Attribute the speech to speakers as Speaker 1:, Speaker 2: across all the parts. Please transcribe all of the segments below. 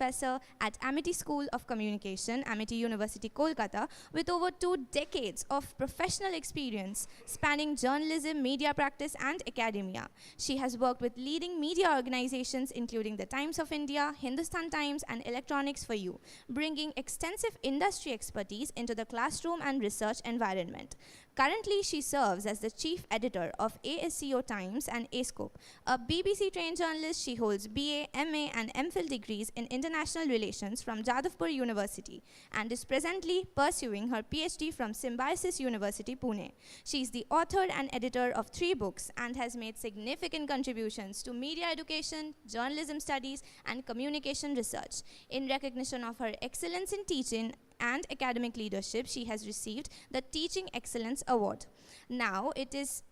Speaker 1: Professor at Amity School of Communication, Amity University, Kolkata, with over 2 decades of professional experience spanning journalism, media practice, and academia. She has worked with leading media organizations including the Times of India, Hindustan Times, and Electronics for You, bringing extensive industry expertise into the classroom and research environment. Currently, she serves as the chief editor of ASCO Times and ASCOPE. A BBC-trained journalist, she holds BA, MA, and MPhil degrees in international relations from Jadavpur University and is presently pursuing her PhD from Symbiosis University, Pune. She is the author and editor of 3 books and has made significant contributions to media education, journalism studies, and communication research. In recognition of her excellence in teaching and academic leadership, she has received the Teaching Excellence Award. Now it is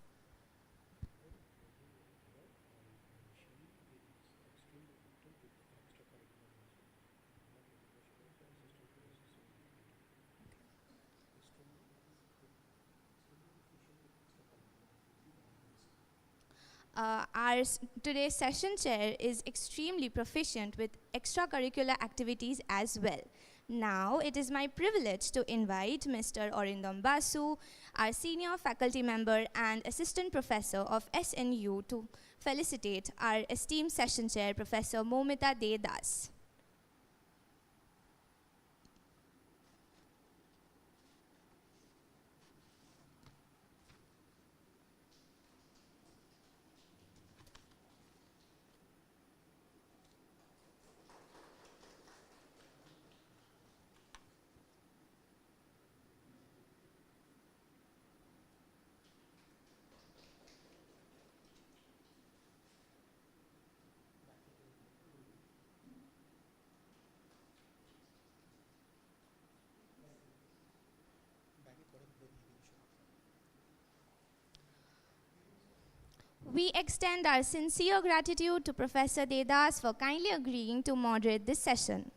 Speaker 1: today's session chair is extremely proficient with extracurricular activities as well. Now, it is my privilege to invite Mr. Orindam Basu, our senior faculty member and assistant professor of SNU, to felicitate our esteemed session chair, Professor Momita Das. We extend our sincere gratitude to Professor Dedas for kindly agreeing to moderate this session.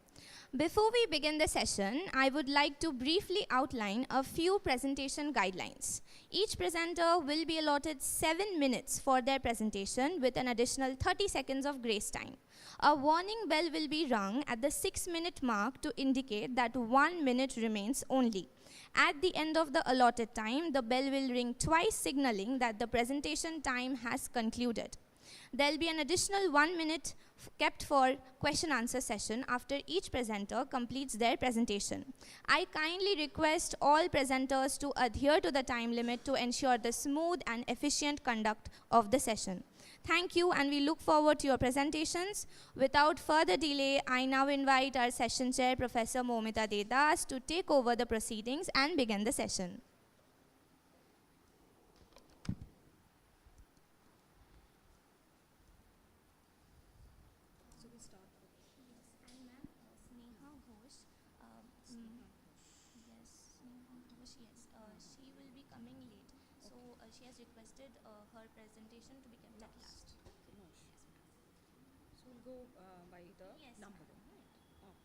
Speaker 1: Before we begin the session, I would like to briefly outline a few presentation guidelines. Each presenter will be allotted 7 minutes for their presentation with an additional 30 seconds of grace time. A warning bell will be rung at the 6-minute mark to indicate that 1 minute remains only. At the end of the allotted time, the bell will ring twice, signaling that the presentation time has concluded. There will be an additional 1 minute kept for question-answer session after each presenter completes their presentation. I kindly request all presenters to adhere to the time limit to ensure the smooth and efficient conduct of the session. Thank you, and we look forward to your presentations. Without further delay, I now invite our session chair, Professor Momita Das, to take over the proceedings and begin the session. She has requested her presentation to be kept at last.
Speaker 2: No issues. So we'll go by the number. Right? Okay.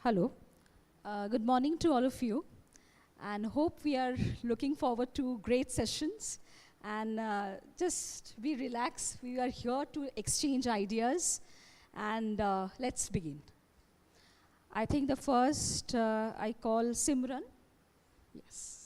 Speaker 3: Hello. Good morning to all of you, and hope we are looking forward to great sessions. And just be relaxed. We are here to exchange ideas, and let's begin. I think the first I call Simran. Yes.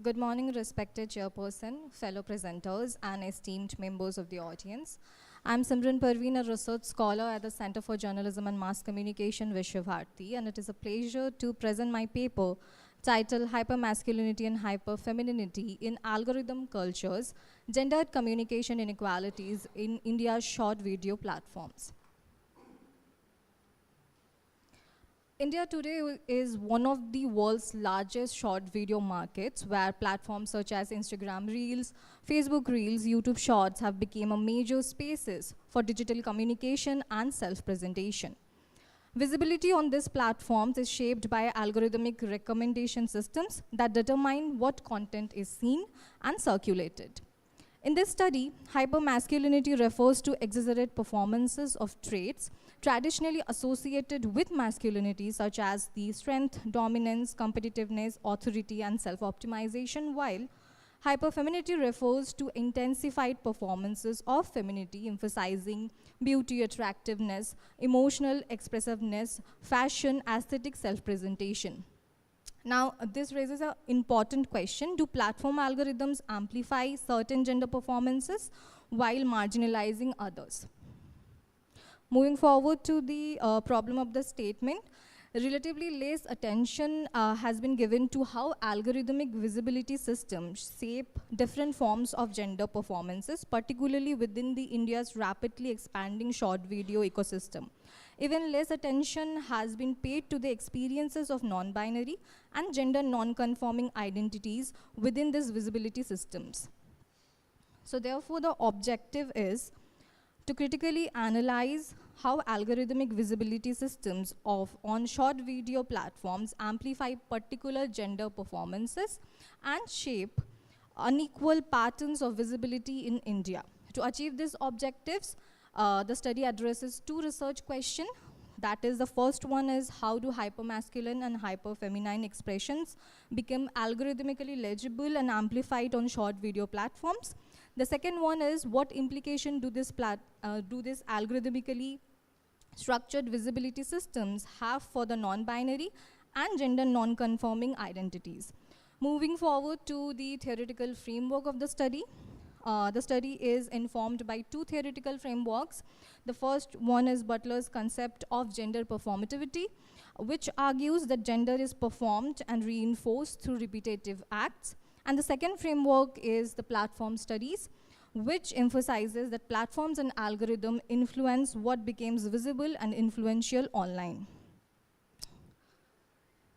Speaker 4: Good morning, respected chairperson, fellow presenters, and esteemed members of the audience. I'm Simran Parveen, a research scholar at the Center for Journalism and Mass Communication, Vishwabharati, and it is a pleasure to present my paper titled Hypermasculinity and Hyperfemininity in Algorithm Cultures, Gendered Communication Inequalities in India's Short Video Platforms. India today is one of the world's largest short video markets, where platforms such as Instagram Reels, Facebook Reels, YouTube Shorts have become a major spaces for digital communication and self-presentation. Visibility on these platforms is shaped by algorithmic recommendation systems that determine what content is seen and circulated. In this study, hypermasculinity refers to exaggerate performances of traits traditionally associated with masculinity, such as the strength, dominance, competitiveness, authority, and self-optimization, while hyperfemininity refers to intensified performances of femininity, emphasizing beauty, attractiveness, emotional expressiveness, fashion, aesthetic self-presentation. Now, this raises an important question. Do platform algorithms amplify certain gender performances while marginalizing others? Moving forward to the problem of the statement, relatively less attention has been given to how algorithmic visibility systems shape different forms of gender performances, particularly within the India's rapidly expanding short video ecosystem. Even less attention has been paid to the experiences of non-binary and gender non-conforming identities within these visibility systems. So therefore, the objective is to critically analyze how algorithmic visibility systems on short video platforms amplify particular gender performances and shape unequal patterns of visibility in India. To achieve these objectives, the study addresses two research questions. That is, the first one is, how do hypermasculine and hyperfeminine expressions become algorithmically legible and amplified on short video platforms? The second one is, what implication do this algorithmically structured visibility systems have for the non-binary and gender non-conforming identities? Moving forward to the theoretical framework of the study. The study is informed by two theoretical frameworks. The first one is Butler's concept of gender performativity, which argues that gender is performed and reinforced through repetitive acts. And the second framework is the platform studies, which emphasizes that platforms and algorithm influence what becomes visible and influential online.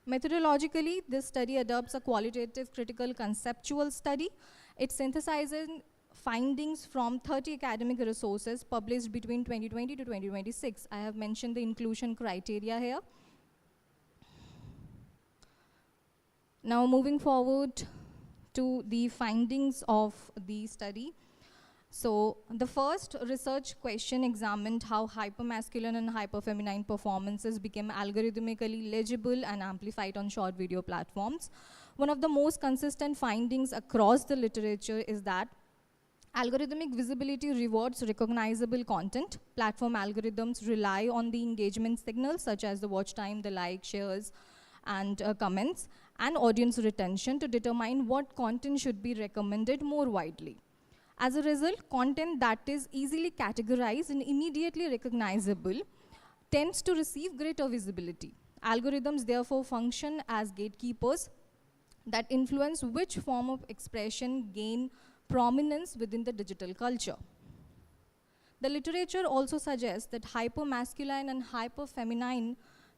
Speaker 4: Methodologically, this study adopts a qualitative critical conceptual study. It synthesizes findings from 30 academic resources published between 2020 to 2026. I have mentioned the inclusion criteria here. Now moving forward to the findings of the study. So the first research question examined how hypermasculine and hyperfeminine performances became algorithmically legible and amplified on short video platforms. One of the most consistent findings across the literature is that algorithmic visibility rewards recognizable content. Platform algorithms rely on the engagement signals such as the watch time, the like, shares, and comments, and audience retention to determine what content should be recommended more widely. As a result, content that is easily categorized and immediately recognizable tends to receive greater visibility. Algorithms therefore function as gatekeepers that influence which form of expression gain prominence within the digital culture. The literature also suggests that hypermasculine and hyperfeminine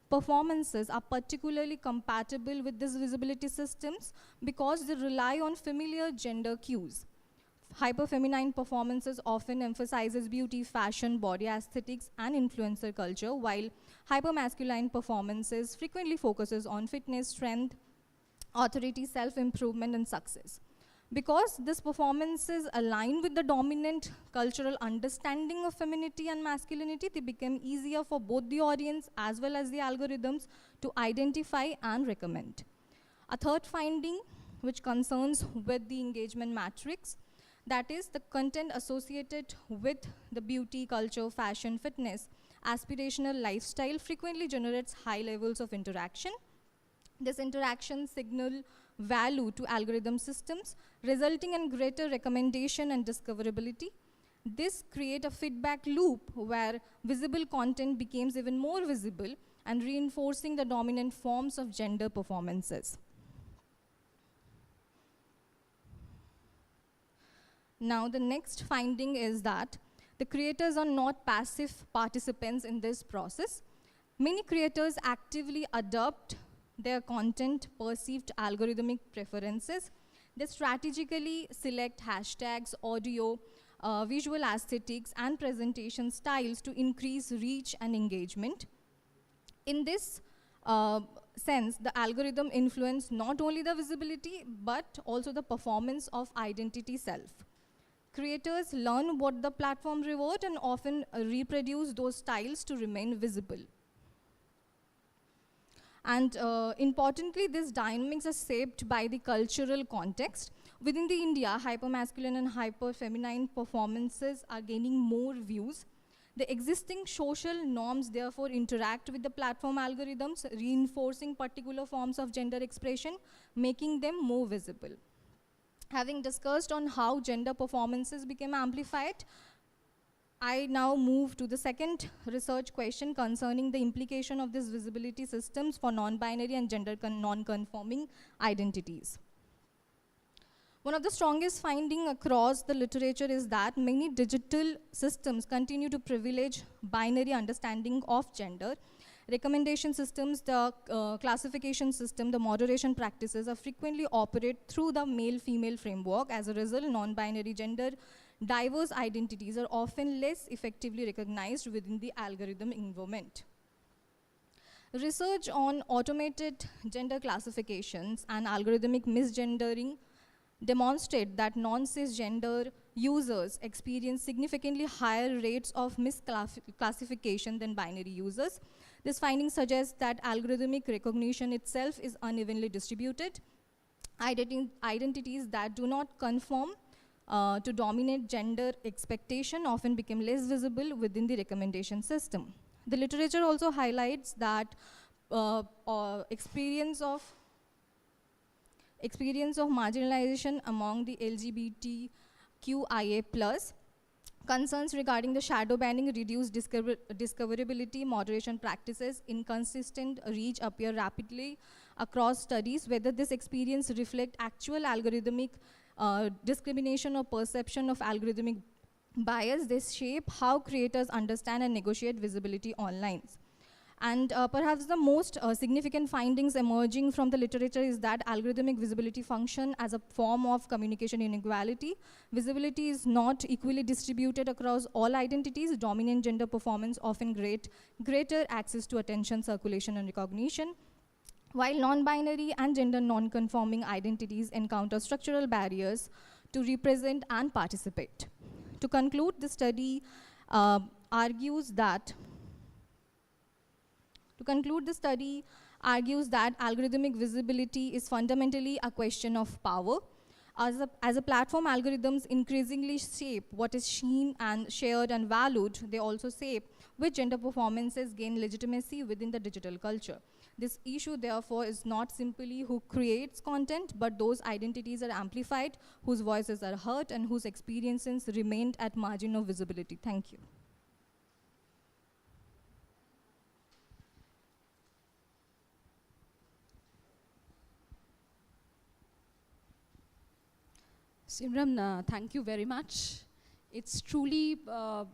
Speaker 4: performances are particularly compatible with these visibility systems because they rely on familiar gender cues. Hyperfeminine performances often emphasizes beauty, fashion, body aesthetics, and influencer culture, while hypermasculine performances frequently focuses on fitness, strength, authority, self-improvement, and success. Because these performances align with the dominant cultural understanding of femininity and masculinity, they become easier for both the audience as well as the algorithms to identify and recommend. A third finding, which concerns with the engagement matrix, that is the content associated with the beauty, culture, fashion, fitness, aspirational lifestyle frequently generates high levels of interaction. This interaction signal value to algorithm systems, resulting in greater recommendation and discoverability. This creates a feedback loop where visible content becomes even more visible and reinforcing the dominant forms of gender performances. Now, the next finding is that the creators are not passive participants in this process. Many creators actively adopt their content perceived algorithmic preferences. They strategically select hashtags, audio, visual aesthetics, and presentation styles to increase reach and engagement. In this sense, the algorithm influences not only the visibility, but also the performance of identity self. Creators learn what the platform reward and often reproduce those styles to remain visible. And importantly, these dynamics are shaped by the cultural context. Within the India, hypermasculine and hyperfeminine performances are gaining more views. The existing social norms therefore interact with the platform algorithms, reinforcing particular forms of gender expression, making them more visible. Having discussed on how gender performances became amplified, I now move to the second research question concerning the implication of these visibility systems for non-binary and gender non-conforming identities. One of the strongest findings across the literature is that many digital systems continue to privilege binary understanding of gender. Recommendation systems, the classification system, the moderation practices are frequently operate through the male-female framework. As a result, non-binary gender diverse identities are often less effectively recognized within the algorithm environment. Research on automated gender classifications and algorithmic misgendering demonstrate that non-cisgender users experience significantly higher rates of misclassification than binary users. This finding suggests that algorithmic recognition itself is unevenly distributed. Identities that do not conform to dominate gender expectation often become less visible within the recommendation system. The literature also highlights that experience of marginalization among the LGBTQIA+, concerns regarding the shadow banning, reduced discoverability, moderation practices, inconsistent reach appear rapidly across studies. Whether this experience reflect actual algorithmic discrimination or perception of algorithmic bias, they shape how creators understand and negotiate visibility online. And perhaps the most significant findings emerging from the literature is that algorithmic visibility function as a form of communication inequality. Visibility is not equally distributed across all identities. Dominant gender performance often greater access to attention, circulation, and recognition, while non-binary and gender non-conforming identities encounter structural barriers to represent and participate. To conclude, the study argues that algorithmic visibility is fundamentally a question of power. As a platform, algorithms increasingly shape what is seen and shared and valued. They also shape which gender performances gain legitimacy within the digital culture. This issue, therefore, is not simply who creates content, but those identities are amplified, whose voices are heard, and whose experiences remained at margin of visibility. Thank you.
Speaker 3: Simran, thank you very much. It's truly a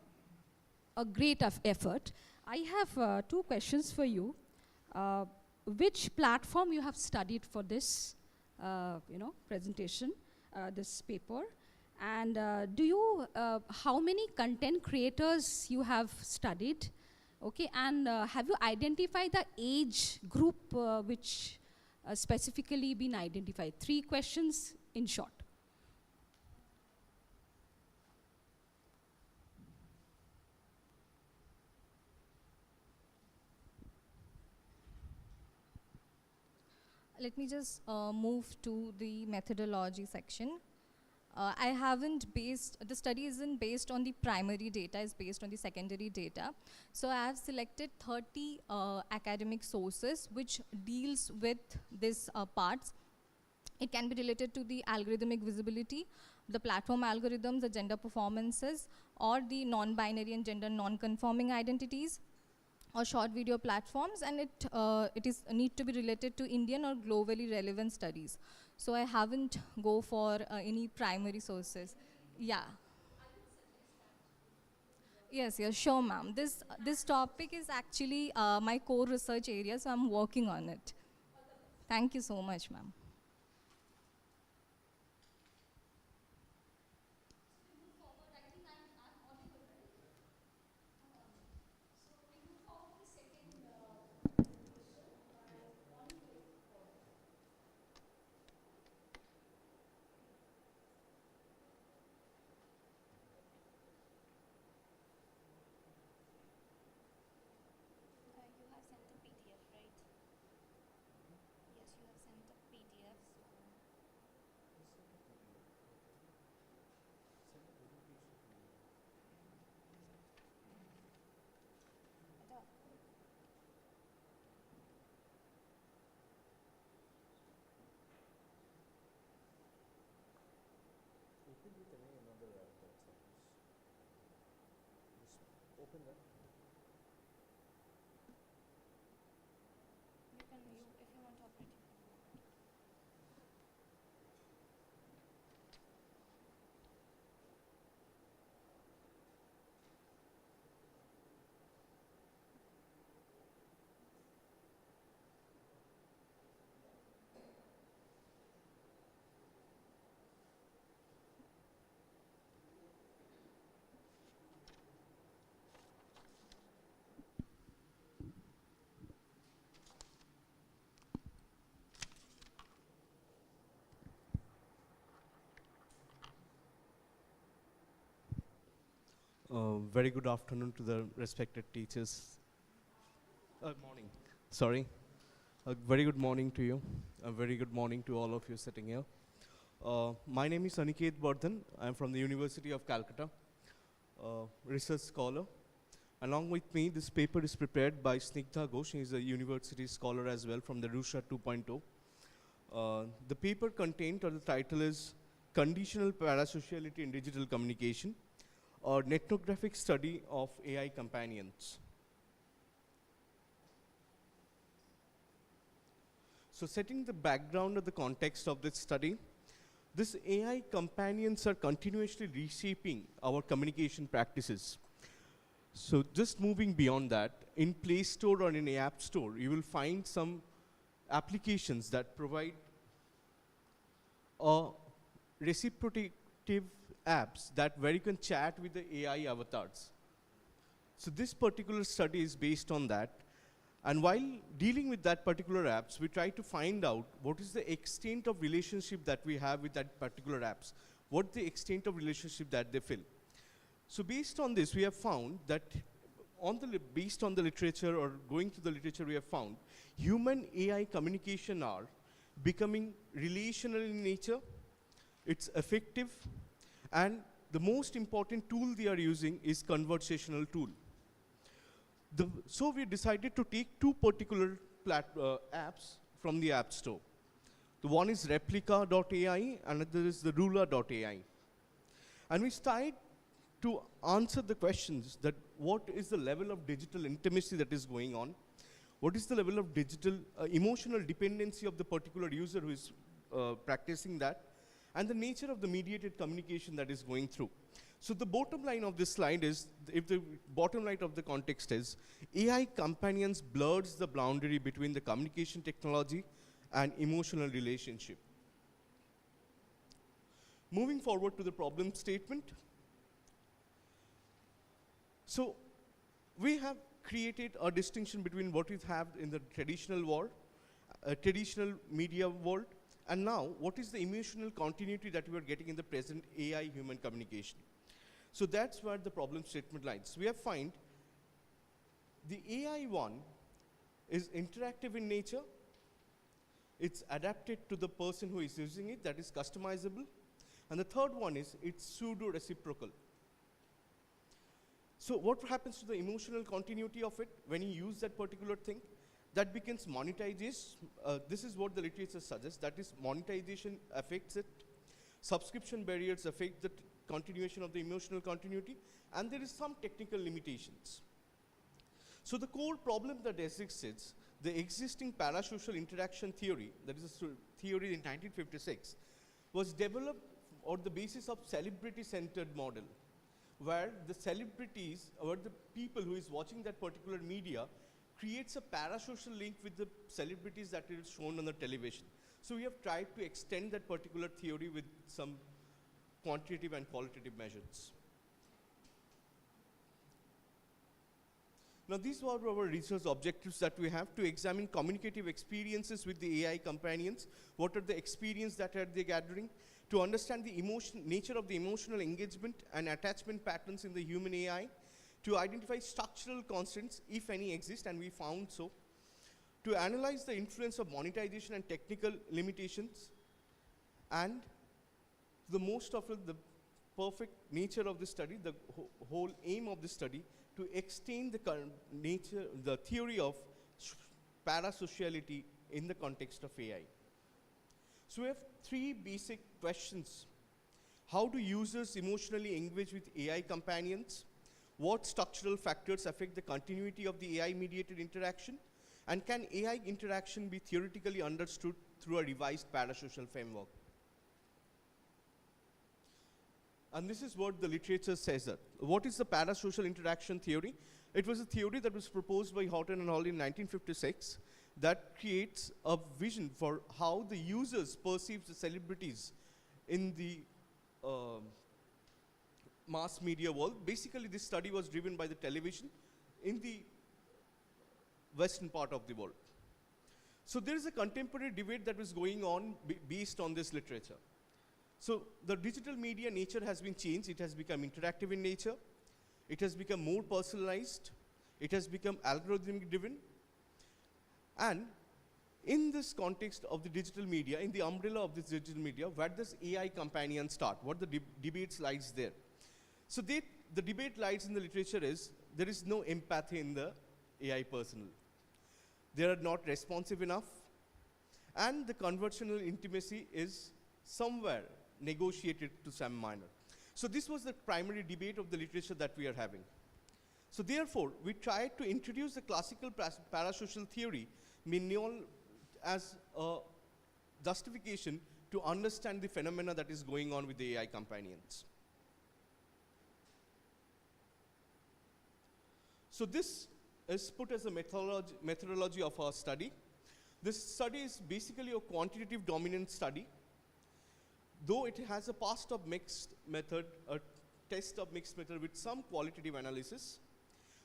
Speaker 3: great effort. I have two questions for you. Which platform you have studied for this, presentation, this paper? And how many content creators you have studied? Okay, and have you identified the age group which specifically been identified? 3 questions in short.
Speaker 4: Let me just move to the methodology section. The study isn't based on the primary data, it's based on the secondary data. So I have selected 30 academic sources which deals with these parts. It can be related to the algorithmic visibility, the platform algorithms, the gender performances, or the non-binary and gender non-conforming identities, or short video platforms, and it is need to be related to Indian or globally relevant studies. So I haven't go for any primary sources. Yeah. Yes, yes, sure, ma'am. This topic is actually my core research area, so I'm working on it. Thank you so much, ma'am.
Speaker 1: You have sent a PDF, right? Yes, you have sent a PDF.
Speaker 5: Open with another app that's just open that.
Speaker 1: You can, if you want to operate.
Speaker 5: Very good afternoon to the respected teachers. Morning. Sorry. A very good morning to you. A very good morning to all of you sitting here. My name is Aniket Bardhan. I'm from the University of Calcutta, research scholar. Along with me, this paper is prepared by Snigdha Ghosh. She is a university scholar as well from the Rusha 2.0. The paper content or the title is Conditional Parasociality in Digital Communication, or ethnographic study of AI companions. So setting the background of the context of this study, these AI companions are continuously reshaping our communication practices. So just moving beyond that, in Play Store or in App Store, you will find some applications that provide reciprocative apps that where you can chat with the AI avatars. So this particular study is based on that. And while dealing with that particular apps, we try to find out what is the extent of relationship that we have with that particular apps. What the extent of relationship that they fill. So based on this, we have found that based on the literature or going to the literature, we have found human AI communication are becoming relational in nature. It's effective. And the most important tool they are using is conversational tool. So we decided to take two particular apps from the App Store. The one is replica.ai and another is the ruler.ai. And we started to answer the questions that what is the level of digital intimacy that is going on? What is the level of digital emotional dependency of the particular user who is practicing that? And the nature of the mediated communication that is going through. So the bottom line of this slide is, if the bottom line of the context is, AI companions blurs the boundary between the communication technology and emotional relationship. Moving forward to the problem statement. So we have created a distinction between what we have in the traditional world, traditional media world, and now what is the emotional continuity that we are getting in the present AI human communication. So that's where the problem statement lies. We have found the AI one is interactive in nature. It's adapted to the person who is using it, that is customizable. And the third one is it's pseudo-reciprocal. So what happens to the emotional continuity of it when you use that particular thing? that becomes monetization. This is what the literature suggests, that is monetization affects it, subscription barriers affect the continuation of the emotional continuity, and there is some technical limitations. So the core problem that exists is the existing parasocial interaction theory, that is a theory in 1956, was developed on the basis of celebrity-centered model, where the celebrities or the people who is watching that particular media creates a parasocial link with the celebrities that is shown on the television. So we have tried to extend that particular theory with some quantitative and qualitative measures. Now these were our research objectives that we have: to examine communicative experiences with the AI companions, what are the experiences that are they gathering, to understand the nature of the emotional engagement and attachment patterns in the human AI, to identify structural constants, if any exist, and we found so, to analyze the influence of monetization and technical limitations, and the most of it, the perfect nature of the study, the whole aim of the study, to extend the nature, the theory of parasociality in the context of AI. So we have three basic questions. How do users emotionally engage with AI companions? What structural factors affect the continuity of the AI-mediated interaction? And can AI interaction be theoretically understood through a revised parasocial framework? And this is what the literature says that. What is the parasocial interaction theory? It was a theory that was proposed by Houghton and Hall in 1956 that creates a vision for how the users perceive the celebrities in the mass media world. Basically, this study was driven by the television in the western part of the world. So there is a contemporary debate that was going on based on this literature. So the digital media nature has been changed. It has become interactive in nature. It has become more personalized. It has become algorithmic driven. And in this context of the digital media, in the umbrella of this digital media, where does AI companion start? What the debates lies there? So the debate lies in the literature is, there is no empathy in the AI personnel. They are not responsive enough. And the conversational intimacy is somewhere negotiated to some manner. So this was the primary debate of the literature that we are having. So therefore, we tried to introduce the classical parasocial theory as a justification to understand the phenomena that is going on with the AI companions. So this is put as a methodology of our study. This study is basically a quantitative dominant study, though it has a past of mixed method, a test of mixed method with some qualitative analysis.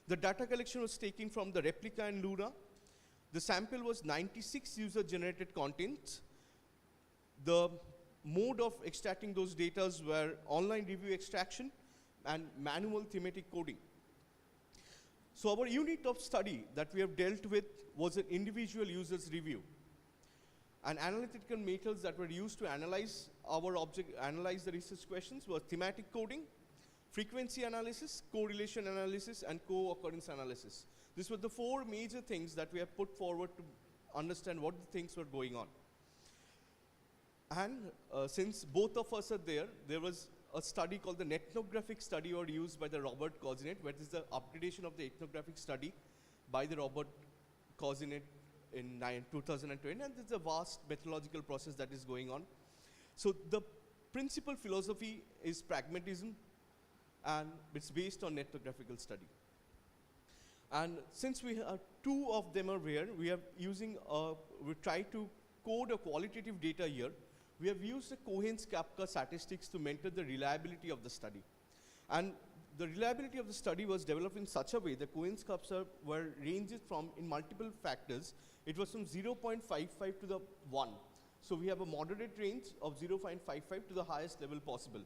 Speaker 5: The data collection was taken from the replica and Luna. The sample was 96 user-generated content. The mode of extracting those data were online review extraction and manual thematic coding. So our unit of study that we have dealt with was an individual user's review. And analytical methods that were used to analyze the research questions were thematic coding, frequency analysis, correlation analysis, and co-occurrence analysis. These were the four major things that we have put forward to understand what the things were going on. And since both of us are there was a study called the ethnographic study used by the Robert Cozinet, which is the upgradation of the ethnographic study by the Robert Cozinet in 2020, and there's a vast methodological process that is going on. So the principal philosophy is pragmatism, and it's based on ethnographical study. And since we have two of them are here, we try to code a qualitative data here. We have used the Cohen's-Kappa statistics to measure the reliability of the study. And the reliability of the study was developed in such a way that Cohen's-Kappa were ranges from, in multiple factors, it was from 0.55 to the 1. So we have a moderate range of 0.55 to the highest level possible.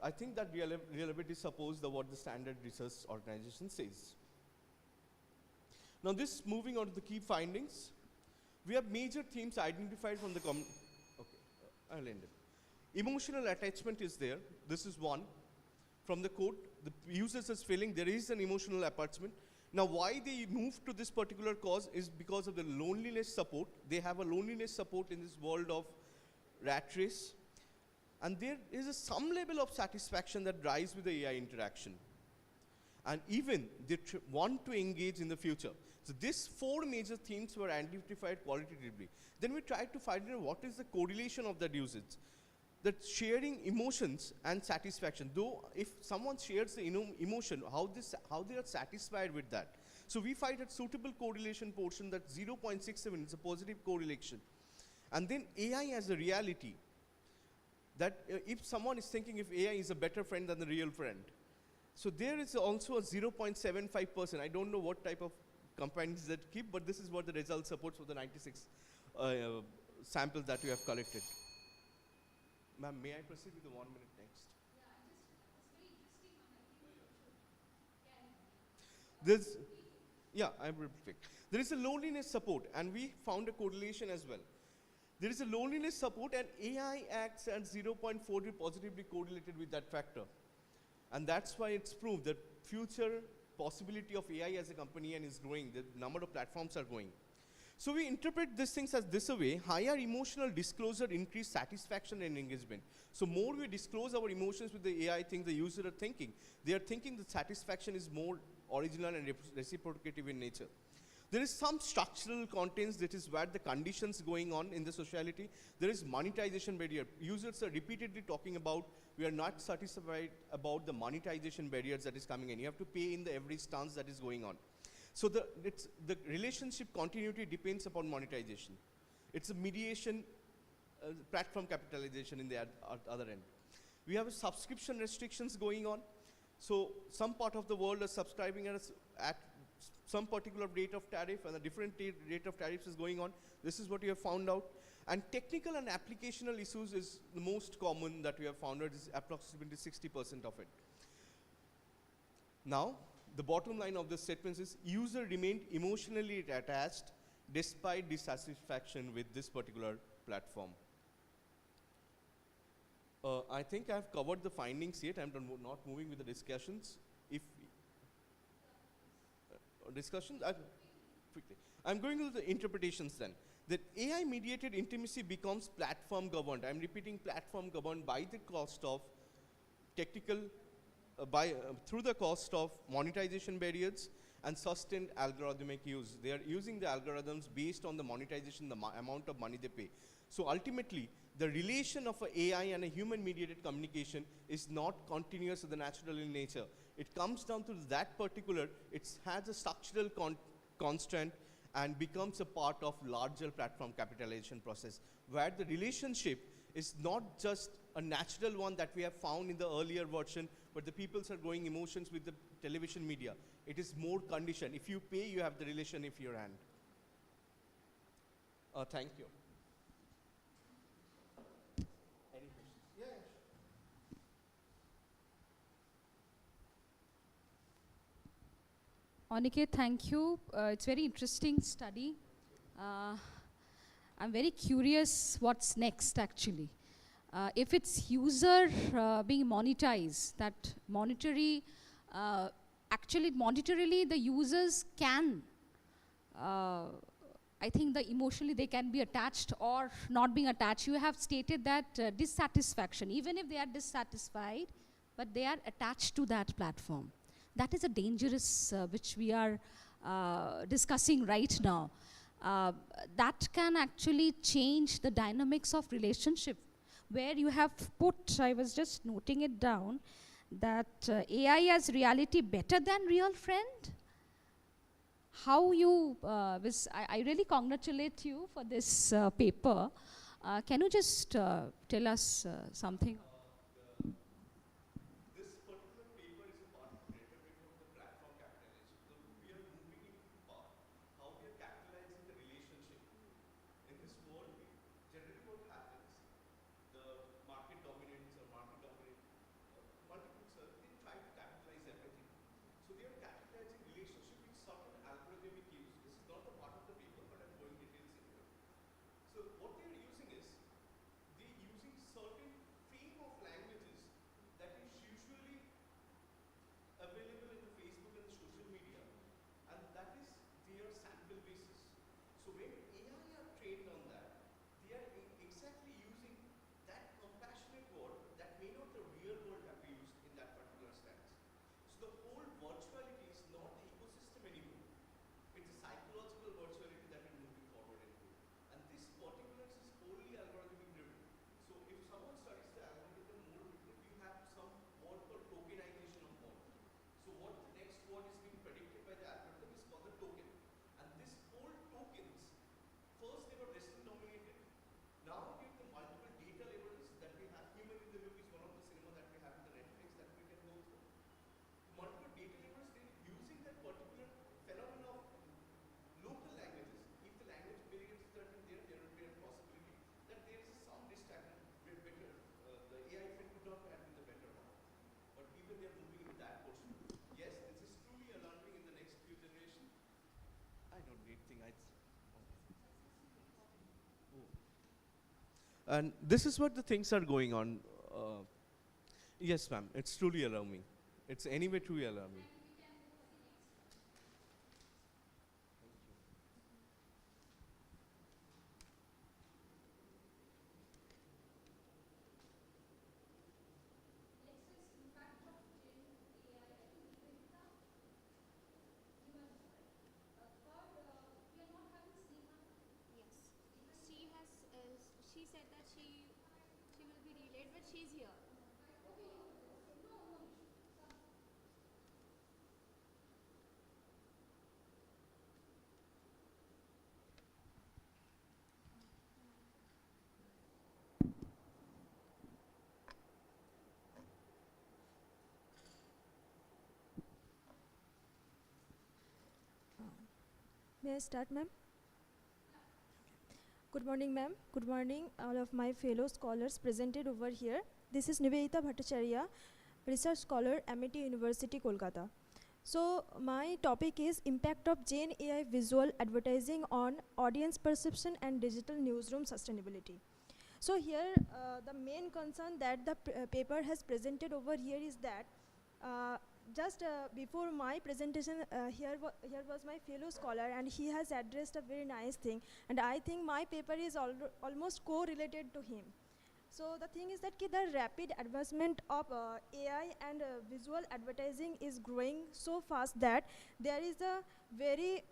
Speaker 5: I think that reliability supports what the standard research organization says. Now this, moving on to the key findings, we have major themes identified from the I'll end it. Emotional attachment is there. This is one. From the code, the users is feeling there is an emotional attachment. Now, why they moved to this particular cause is because of the loneliness support. They have a loneliness support in this world of rat race. And there is some level of satisfaction that drives with the AI interaction. And even they want to engage in the future. So these 4 major themes were identified qualitatively. Then we tried to find out what is the correlation of that usage. That sharing emotions and satisfaction. Though if someone shares the emotion, how they are satisfied with that. So we find a suitable correlation portion that 0.67 is a positive correlation. And then AI as a reality. That if someone is thinking if AI is a better friend than the real friend. So there is also a 0.75%. I don't know what type of companies that keep, but this is what the result supports for the 96 samples that we have collected. Ma'am, may I proceed with the 1 minute next? I'm perfect. There is a loneliness support, and we found a correlation as well. There is a loneliness support, and AI acts at 0.40 positively correlated with that factor. And that's why it's proved that future possibility of AI as a company and is growing, the number of platforms are growing. So we interpret these things as this way: higher emotional disclosure increase satisfaction and engagement. So more we disclose our emotions with the AI thing the user are thinking, they are thinking that satisfaction is more original and reciprocative in nature. There is some structural contents that is where the conditions going on in the sociality. There is monetization barrier. Users are repeatedly talking about, we are not satisfied about the monetization barriers that is coming in. You have to pay in the every stance that is going on. So the relationship continuity depends upon monetization. It's a mediation, platform capitalization in the other end. We have subscription restrictions going on. So some part of the world are subscribing at some particular rate of tariff, and a different rate of tariffs is going on. This is what we have found out. And technical and applicational issues is the most common that we have found out, is approximately 60% of it. Now, the bottom line of this statement is user remained emotionally attached despite dissatisfaction with this particular platform. I think I have covered the findings yet. I'm not moving with the discussions. If discussions, quickly. I'm going to the interpretations then. That AI-mediated intimacy becomes platform governed. I'm repeating, platform governed by the cost of technical, through the cost of monetization barriers and sustained algorithmic use. They are using the algorithms based on the monetization, the amount of money they pay. So ultimately, the relation of an AI and a human-mediated communication is not continuous or the natural in nature. It comes down to that particular, it has a structural constant and becomes a part of larger platform capitalization process, where the relationship is not just a natural one that we have found in the earlier version, but the peoples are growing emotions with the television media. It is more conditioned. If you pay, you have the relation in your hand. Thank you. Any questions? Yeah, sure.
Speaker 3: Aniket, thank you. It's very interesting study. I'm very curious what's next actually. If it's user being monetized, that actually monetarily the users can, I think emotionally they can be attached or not being attached. You have stated that dissatisfaction, even if they are dissatisfied, but they are attached to that platform. That is a dangerous, which we are discussing right now. That can actually change the dynamics of relationship, where you have put, I was just noting it down, that AI as reality better than real friend. How you, I really congratulate you for this paper. Can you just tell us something?
Speaker 5: And this is what the things are going on. Yes, ma'am, it's truly alarming. It's anyway truly alarming.
Speaker 1: She said that she will be delayed, but she's here.
Speaker 6: May I start, ma'am? Good morning, ma'am. Good morning, all of my fellow scholars presented over here. This is Nivedita Bhattacharya, research scholar, MIT University, Kolkata. So, my topic is impact of Gen AI visual advertising on audience perception and digital newsroom sustainability. So here, the main concern that the paper has presented over here is that just before my presentation, here was my fellow scholar, and he has addressed a very nice thing, and I think my paper is almost co-related to him. So the thing is that the rapid advancement of AI and visual advertising is growing so fast that there is a very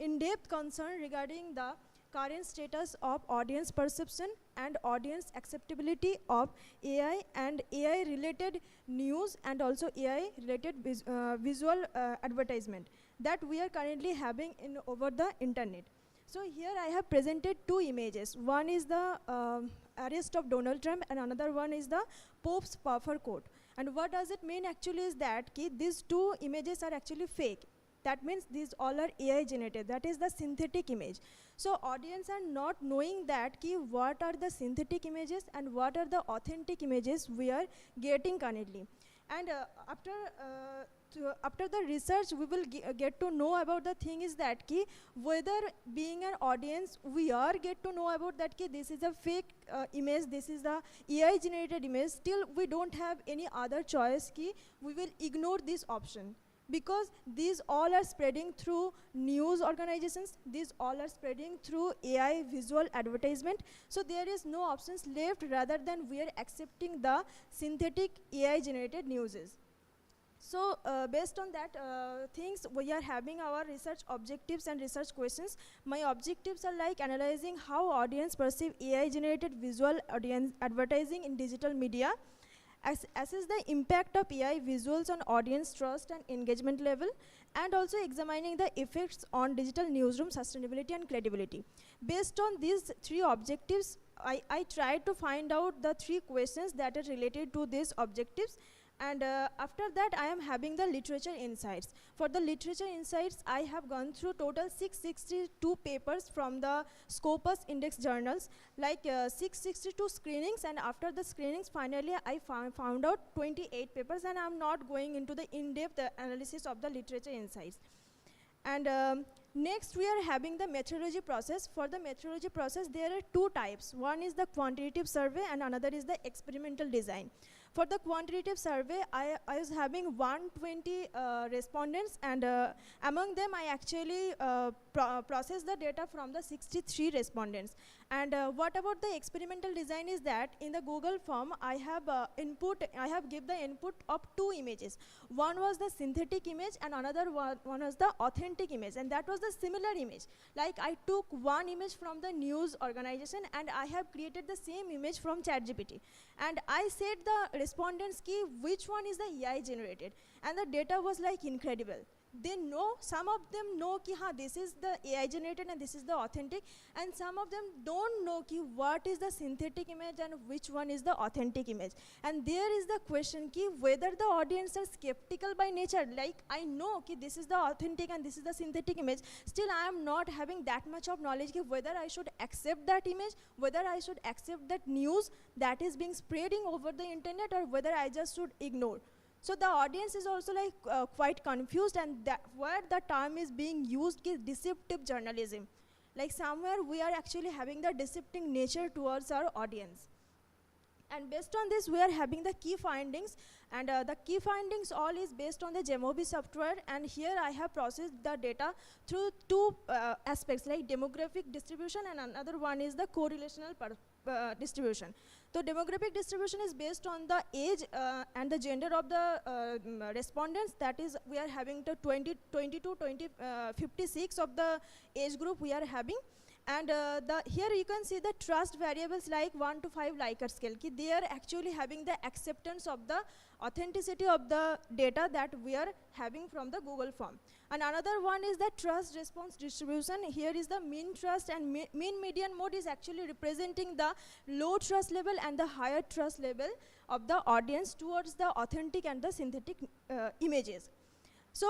Speaker 6: in-depth concern regarding the current status of audience perception and audience acceptability of AI and AI-related news and also AI-related visual advertisement that we are currently having over the internet. So here I have presented two images. One is the arrest of Donald Trump and another one is the Pope's puffer coat. And what does it mean actually is that these two images are actually fake. That means these all are AI generated. That is the synthetic image. So audience are not knowing that what are the synthetic images and what are the authentic images we are getting currently. And after the research, we will get to know about the thing is that whether being an audience, we are get to know about that this is a fake image, this is the AI generated image. Still, we don't have any other choice we will ignore this option. Because these all are spreading through news organizations, these all are spreading through AI visual advertisement. So there is no options left rather than we are accepting the synthetic AI generated newses. So based on that things, we are having our research objectives and research questions. My objectives are like analyzing how audience perceive AI generated visual audience advertising in digital media, assess the impact of AI visuals on audience trust and engagement level, and also examining the effects on digital newsroom sustainability and credibility. Based on these three objectives, I tried to find out the three questions that are related to these objectives. And after that, I am having the literature insights. For the literature insights, I have gone through total 662 papers from the Scopus Index journals, like 662 screenings, and after the screenings, finally, I found out 28 papers, and I'm not going into the in-depth analysis of the literature insights. And next, we are having the methodology process. For the methodology process, there are two types. One is the quantitative survey, and another is the experimental design. For the quantitative survey, I was having 120 respondents, and among them, I actually processed the data from the 63 respondents. And what about the experimental design is that in the Google form, I have given the input of two images. One was the synthetic image, and another one was the authentic image, and that was the similar image. Like I took one image from the news organization, and I have created the same image from ChatGPT. And I said the respondents which one is the AI generated, and the data was like incredible. They know, some of them know this is the AI generated and this is the authentic, and some of them don't know what is the synthetic image and which one is the authentic image. And there is the question whether the audience are skeptical by nature. Like I know this is the authentic and this is the synthetic image, still I am not having that much of knowledge whether I should accept that image, whether I should accept that news that is being spreading over the internet, or whether I just should ignore. So the audience is also like quite confused, and that where the term is being used is deceptive journalism. Like somewhere we are actually having the deceptive nature towards our audience. And based on this, we are having the key findings, and the key findings all is based on the GEMOB software, and here I have processed the data through two aspects, like demographic distribution, and another one is the correlational distribution. So demographic distribution is based on the age and the gender of the respondents, that is we are having the 20 to 56 of the age group we are having. And here you can see the trust variables like 1 to 5 Likert scale. They are actually having the acceptance of the authenticity of the data that we are having from the Google form. And another one is the trust response distribution. Here is the mean trust, and mean median mode is actually representing the low trust level and the higher trust level of the audience towards the authentic and the synthetic images. So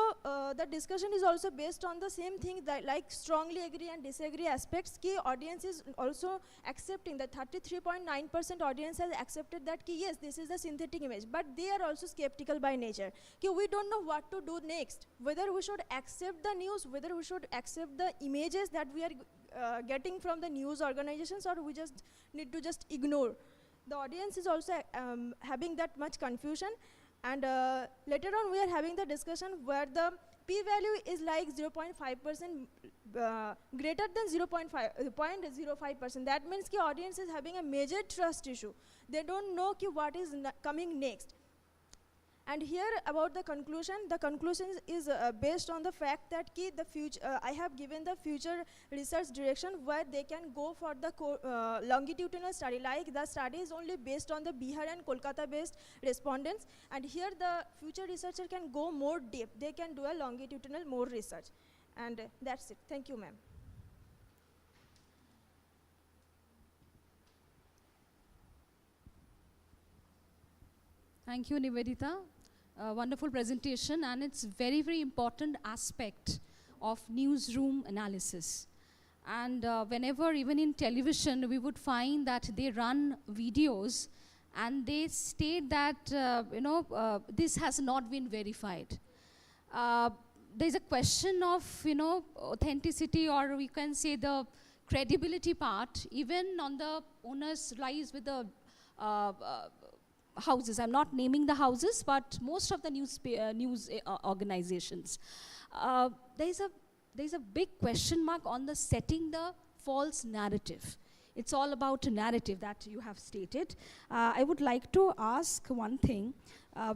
Speaker 6: the discussion is also based on the same thing, that like strongly agree and disagree aspects. Key audience is also accepting that 33.9% audience has accepted that yes, this is a synthetic image, but they are also skeptical by nature. We don't know what to do next, whether we should accept the news, whether we should accept the images that we are getting from the news organizations, or we just need to just ignore. The audience is also having that much confusion. And later on, we are having the discussion where the p-value is like 0.5% greater than 0.05%. That means the audience is having a major trust issue. They don't know what is coming next. And here about the conclusion is based on the fact that the future, I have given the future research direction where they can go for the longitudinal study. Like the study is only based on the Bihar and Kolkata based respondents, and here the future researcher can go more deep. They can do a longitudinal more research. And that's it. Thank you, ma'am.
Speaker 3: Thank you, Nivedita. Wonderful presentation, and it's very, very important aspect of newsroom analysis. And whenever, even in television, we would find that they run videos and they state that, this has not been verified. There's a question of, authenticity, or we can say the credibility part, even on the onus lies with the houses. I'm not naming the houses, but most of the news organizations. There's a big question mark on the setting the false narrative. It's all about a narrative that you have stated. I would like to ask one thing.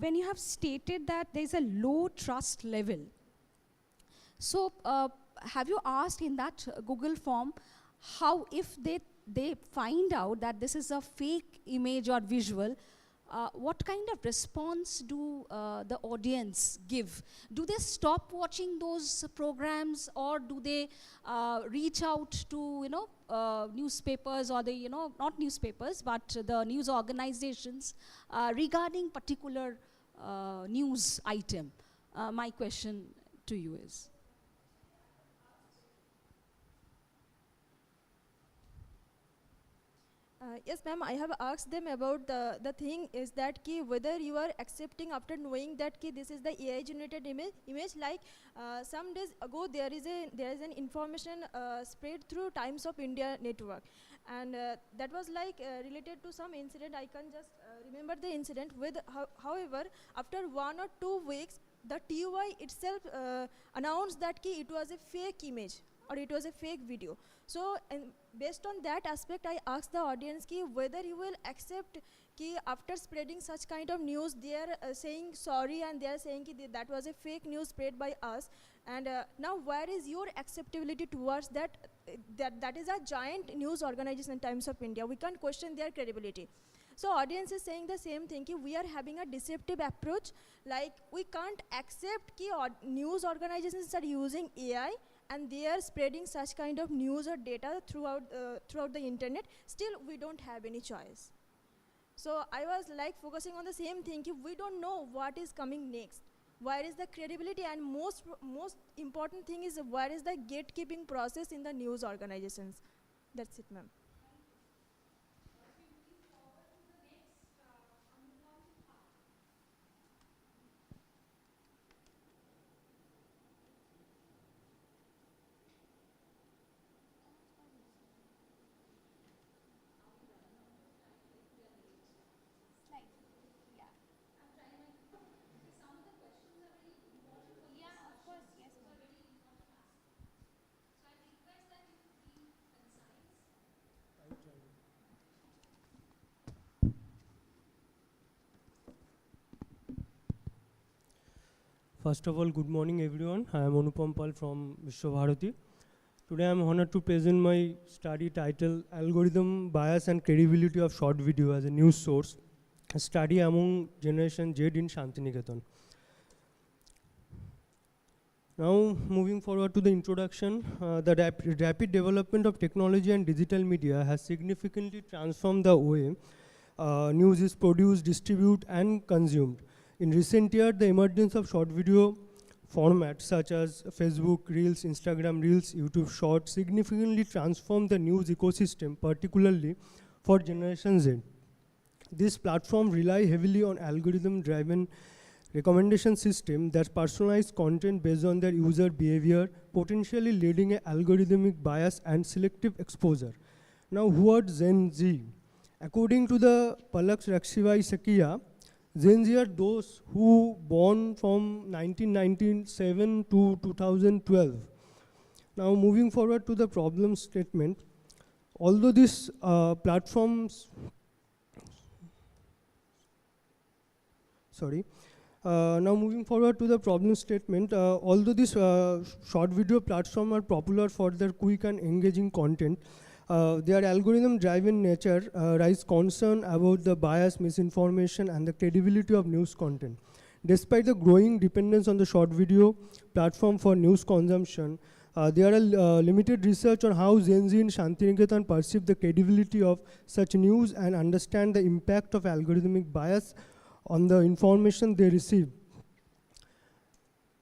Speaker 3: When you have stated that there's a low trust level, so have you asked in that Google form how, if they find out that this is a fake image or visual, what kind of response do the audience give? Do they stop watching those programs, or do they reach out to newspapers, or the not newspapers but the news organizations regarding particular news item? My question to you is.
Speaker 6: Yes, ma'am, I have asked them about the thing is that whether you are accepting after knowing that this is the AI generated image. Like some days ago there is an information spread through Times of India network, and that was like related to some incident. I can just remember the incident with however, after 1 or 2 weeks the TUI itself announced that it was a fake image or it was a fake video. So based on that aspect, I asked the audience whether you will accept after spreading such kind of news, they are saying sorry and they are saying that was a fake news spread by us. And now where is your acceptability towards that? That is a giant news organization, Times of India. We can't question their credibility. So audience is saying the same thing, we are having a deceptive approach. Like we can't accept news organizations are using AI and they are spreading such kind of news or data throughout the internet. Still, we don't have any choice. So I was like focusing on the same thing, we don't know what is coming next. Where is the credibility, and most important thing is where is the gatekeeping process in the news organizations. That's it, ma'am.
Speaker 7: First of all, good morning everyone. I am Anupam Pal from Vishwabharati. Today I am honored to present my study titled Algorithm, Bias and Credibility of Short Video as a News Source, a study among Generation Z in Shantiniketan. Now moving forward to the introduction, the rapid development of technology and digital media has significantly transformed the way news is produced, distributed and consumed. In recent years, the emergence of short video formats such as Facebook Reels, Instagram Reels, YouTube Shorts significantly transformed the news ecosystem, particularly for Generation Z. This platform rely heavily on algorithm-driven recommendation system that personalize content based on their user behavior, potentially leading to algorithmic bias and selective exposure. Now, who are Gen Z? According to the Palak Rakshivai Sakia, Gen Z are those who born from 1997 to 2012. Now moving forward to the problem statement, although these platforms, now moving forward to the problem statement, although these short video platforms are popular for their quick and engaging content, their algorithm-driven nature raise concern about the bias, misinformation, and the credibility of news content. Despite the growing dependence on the short video platform for news consumption, there are limited research on how Gen Z in Shantiniketan perceive the credibility of such news and understand the impact of algorithmic bias on the information they receive.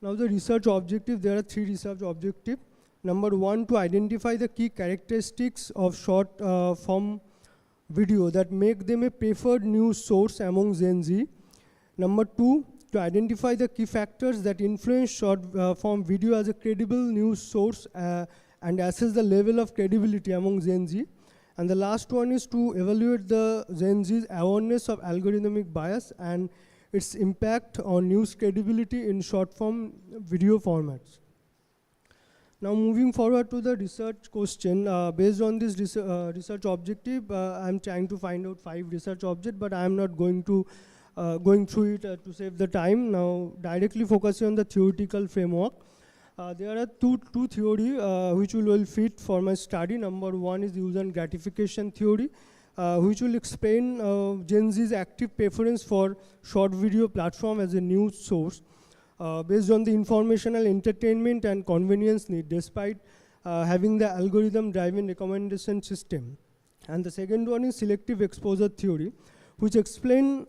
Speaker 7: Now the research objective, there are 3 research objectives. Number 1, to identify the key characteristics of short form video that make them a preferred news source among Gen Z. Number 2, to identify the key factors that influence short form video as a credible news source and assess the level of credibility among Gen Z. And the last one is to evaluate the Gen Z's awareness of algorithmic bias and its impact on news credibility in short form video formats. Now moving forward to the research question, based on this research objective, I'm trying to find out 5 research objects, but I'm not going to going through it to save the time. Now directly focusing on the theoretical framework. There are two theory which will fit for my study. Number 1 is user gratification theory, which will explain Gen Z's active preference for short video platform as a news source. Based on the informational entertainment and convenience need, despite having the algorithm-driven recommendation system. And the second one is selective exposure theory, which explain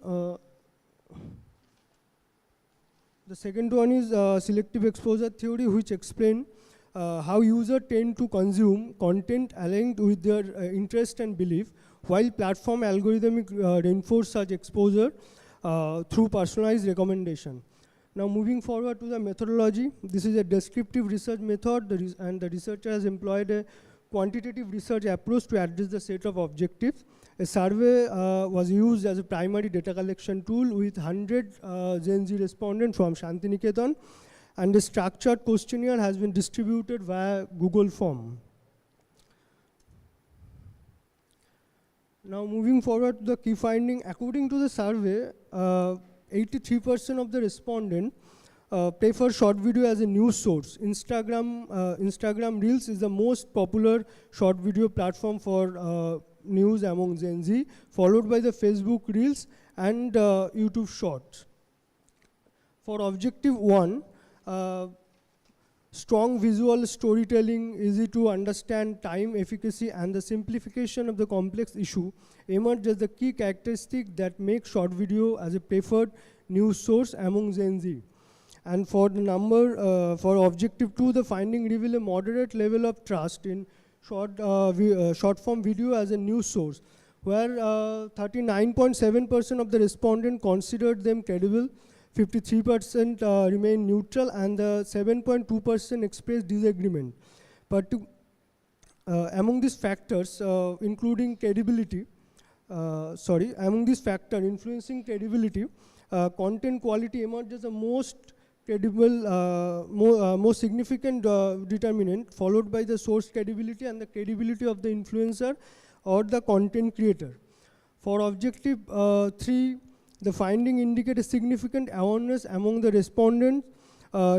Speaker 7: selective exposure theory, which explain how users tend to consume content aligned with their interest and belief, while platform algorithmic reinforce such exposure through personalized recommendation. Now moving forward to the methodology, this is a descriptive research method, and the researcher has employed a quantitative research approach to address the set of objectives. A survey was used as a primary data collection tool with 100 Gen Z respondents from Shantiniketan, and the structured questionnaire has been distributed via Google Form. Now moving forward to the key finding, according to the survey, 83% of the respondents prefer short video as a news source. Instagram Reels is the most popular short video platform for news among Gen Z, followed by the Facebook Reels and YouTube Shorts. For objective 1, strong visual storytelling, easy to understand, time efficacy, and the simplification of the complex issue emerge as the key characteristic that make short video as a preferred news source among Gen Z. And for the for objective 2, the finding reveal a moderate level of trust in short form video as a news source, where 39.7% of the respondents considered them credible, 53% remain neutral, and 7.2% expressed disagreement. But among these factors, including credibility, among these factors influencing credibility, content quality emerges the most credible, most significant determinant, followed by the source credibility and the credibility of the influencer or the content creator. For objective 3, the finding indicate a significant awareness among the respondents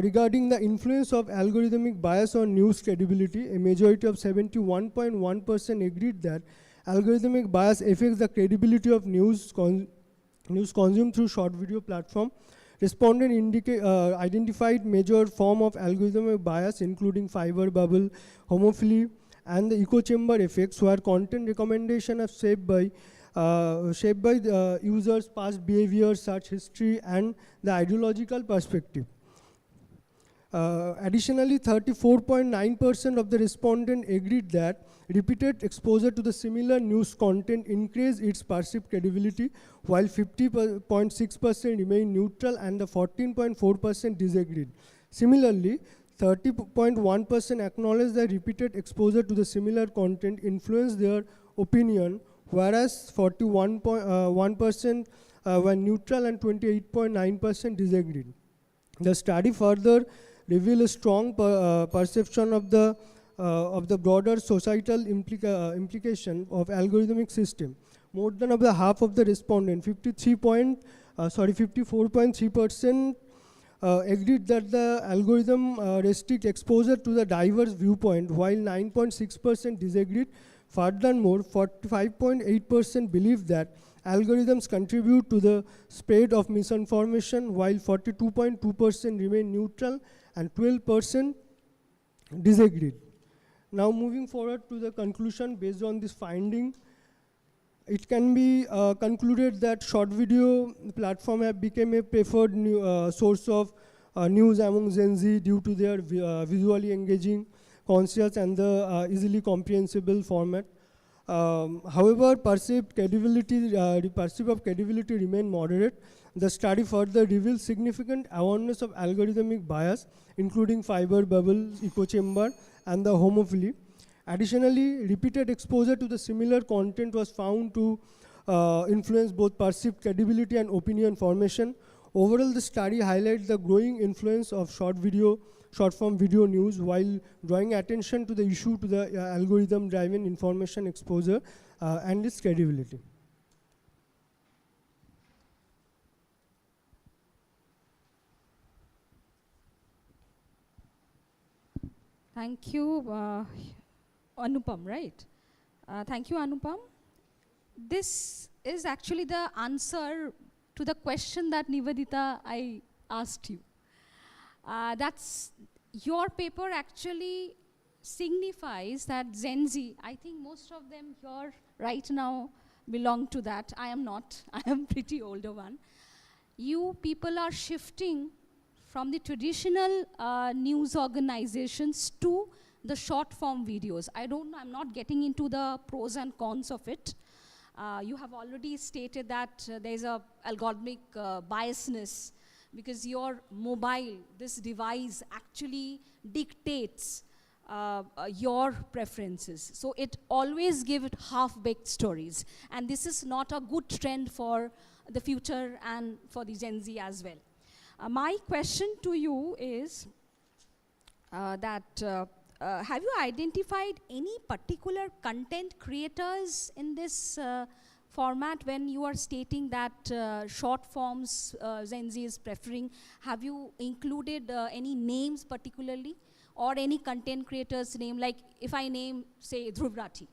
Speaker 7: regarding the influence of algorithmic bias on news credibility, a majority of 71.1% agreed that algorithmic bias affects the credibility of news consumed through short video platform. Respondent identified major form of algorithmic bias, including fiber bubble, homophily, and the echo chamber effects, where content recommendation are shaped by the user's past behavior, search history, and the ideological perspective. Additionally, 34.9% of the respondents agreed that repeated exposure to the similar news content increased its perceived credibility, while 50.6% remained neutral and the 14.4% disagreed. Similarly, 30.1% acknowledged that repeated exposure to the similar content influenced their opinion, whereas 41.1% were neutral and 28.9% disagreed. The study further revealed a strong perception of the broader societal implication of algorithmic system. More than half of the respondents, 54.3%, agreed that the algorithm restrict exposure to the diverse viewpoint, while 9.6% disagreed. Furthermore, 45.8% believe that algorithms contribute to the spread of misinformation, while 42.2% remain neutral and 12% disagreed. Now moving forward to the conclusion based on this finding, it can be concluded that short video platform have become a preferred source of news among Gen Z due to their visually engaging, conscious, and the easily comprehensible format. However, perceived credibility remain moderate. The study further reveals significant awareness of algorithmic bias, including fiber bubble, echo chamber, and the homophily. Additionally, repeated exposure to the similar content was found to influence both perceived credibility and opinion formation. Overall, the study highlights the growing influence of short-form video news, while drawing attention to the issue to the algorithm-driven information exposure and its credibility.
Speaker 3: Thank you, Anupam, right? Thank you, Anupam. This is actually the answer to the question that Nivedita I asked you. That's your paper actually signifies that Gen Z, I think most of them here right now belong to that. I am not. I am pretty older one. You people are shifting from the traditional news organizations to the short form videos. I'm not getting into the pros and cons of it. You have already stated that there's a algorithmic biasness because your mobile, this device actually dictates your preferences. So it always gives half-baked stories. And this is not a good trend for the future and for the Gen Z as well. My question to you is have you identified any particular content creators in this format when you are stating that short forms Gen Z is preferring? Have you included any names particularly or any content creators name? Like if I name, say, Dhruv Rathi,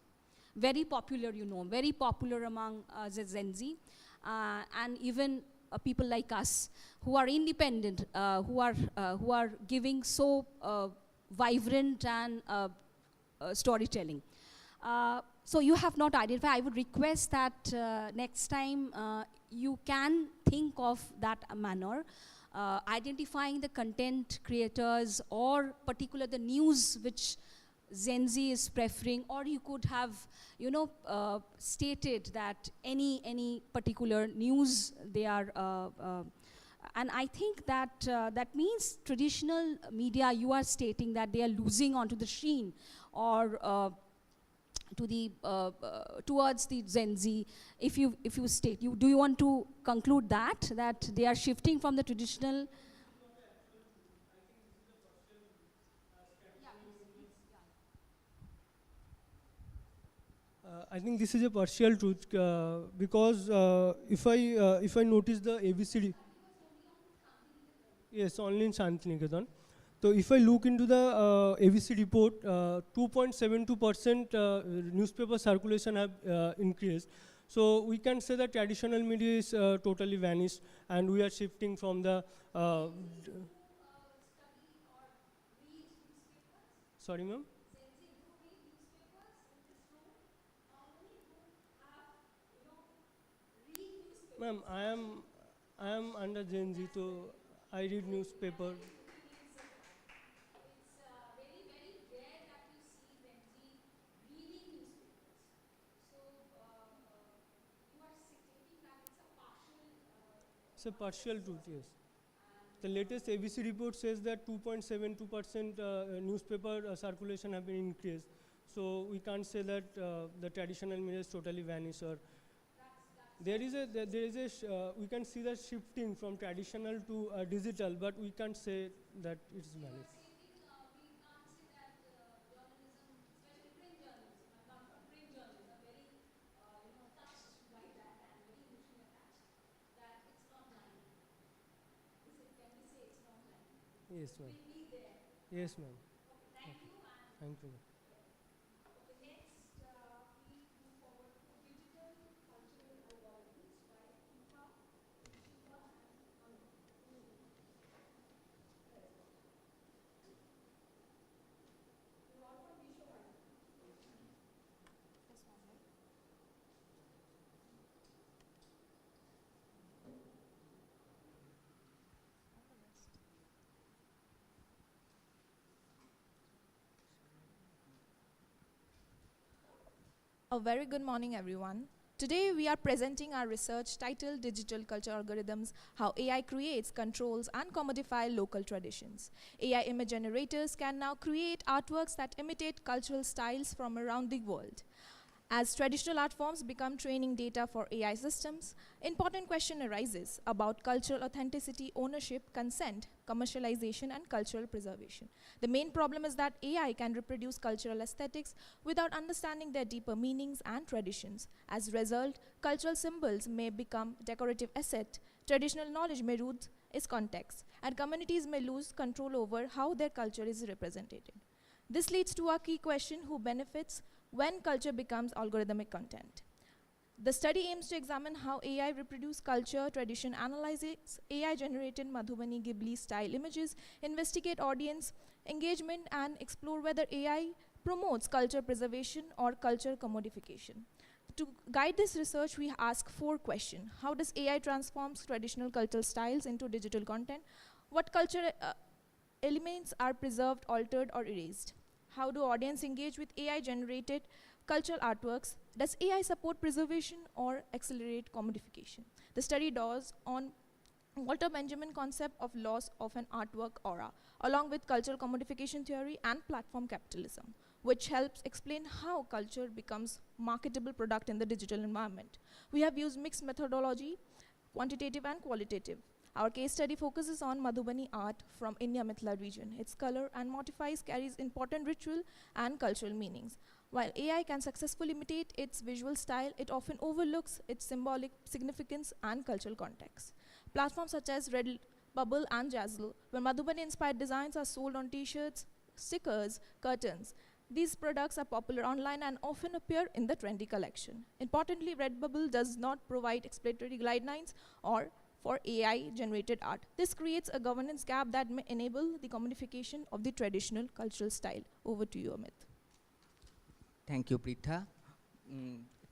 Speaker 3: very popular, very popular among the Gen Z, and even people like us who are independent, who are giving so vibrant and storytelling. So you have not identified. I would request that next time you can think of that manner, identifying the content creators or particular the news which Gen Z is preferring, or you could have, stated that any particular news they are. And I think that that means traditional media, you are stating that they are losing onto the sheen or to the towards the Gen Z. If you state, do you want to conclude that they are shifting from the traditional?
Speaker 7: I think this is a partial truth because if I notice the ABCD. Yes, only in Shantiniketan. So if I look into the ABC report, 2.72% newspaper circulation have increased. So we can say that traditional media is totally vanished, and we are shifting from the. Sorry, ma'am. Ma'am, I am under Gen Z, so I read newspaper. It's a partial truth, yes. The latest ABC report says that 2.72% newspaper circulation have been increased. So we can't say that the traditional media is totally vanished, or there is we can see the shifting from traditional to digital, but we can't say that it's vanished. Yes, ma'am. Yes, ma'am. Thank you.
Speaker 8: A very good morning, everyone. Today, we are presenting our research titled Digital Culture Algorithms, How AI Creates, Controls, and Commodify Local Traditions. AI image generators can now create artworks that imitate cultural styles from around the world. As traditional art forms become training data for AI systems, important question arises about cultural authenticity, ownership, consent, commercialization, and cultural preservation. The main problem is that AI can reproduce cultural aesthetics without understanding their deeper meanings and traditions. As a result, cultural symbols may become decorative asset, traditional knowledge may lose its context, and communities may lose control over how their culture is represented. This leads to a key question: who benefits when culture becomes algorithmic content? The study aims to examine how AI reproduces culture, tradition, analyzes AI-generated Madhubani Ghibli-style images, investigate audience engagement, and explore whether AI promotes culture preservation or culture commodification. To guide this research, we ask 4 questions. How does AI transform traditional cultural styles into digital content? What culture elements are preserved, altered, or erased? How do audience engage with AI-generated cultural artworks? Does AI support preservation or accelerate commodification? The study draws on Walter Benjamin concept of loss of an artwork aura, along with cultural commodification theory and platform capitalism, which helps explain how culture becomes marketable product in the digital environment. We have used mixed methodology, quantitative and qualitative. Our case study focuses on Madhubani art from India Mithila region. Its color and motifs carries important ritual and cultural meanings. While AI can successfully imitate its visual style, it often overlooks its symbolic significance and cultural context. Platforms such as Redbubble and Jazzle, where Madhubani-inspired designs are sold on t-shirts, stickers, curtains. These products are popular online and often appear in the trendy collection. Importantly, Redbubble does not provide explanatory guidelines or for AI-generated art. This creates a governance gap that may enable the commodification of the traditional cultural style. Over to you, Amit.
Speaker 9: Thank you, Pritha.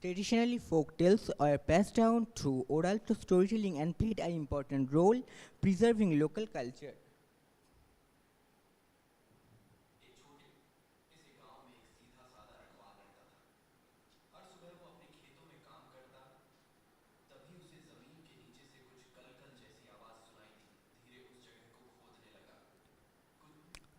Speaker 9: Traditionally, folk tales are passed down through oral to storytelling and played an important role preserving local culture.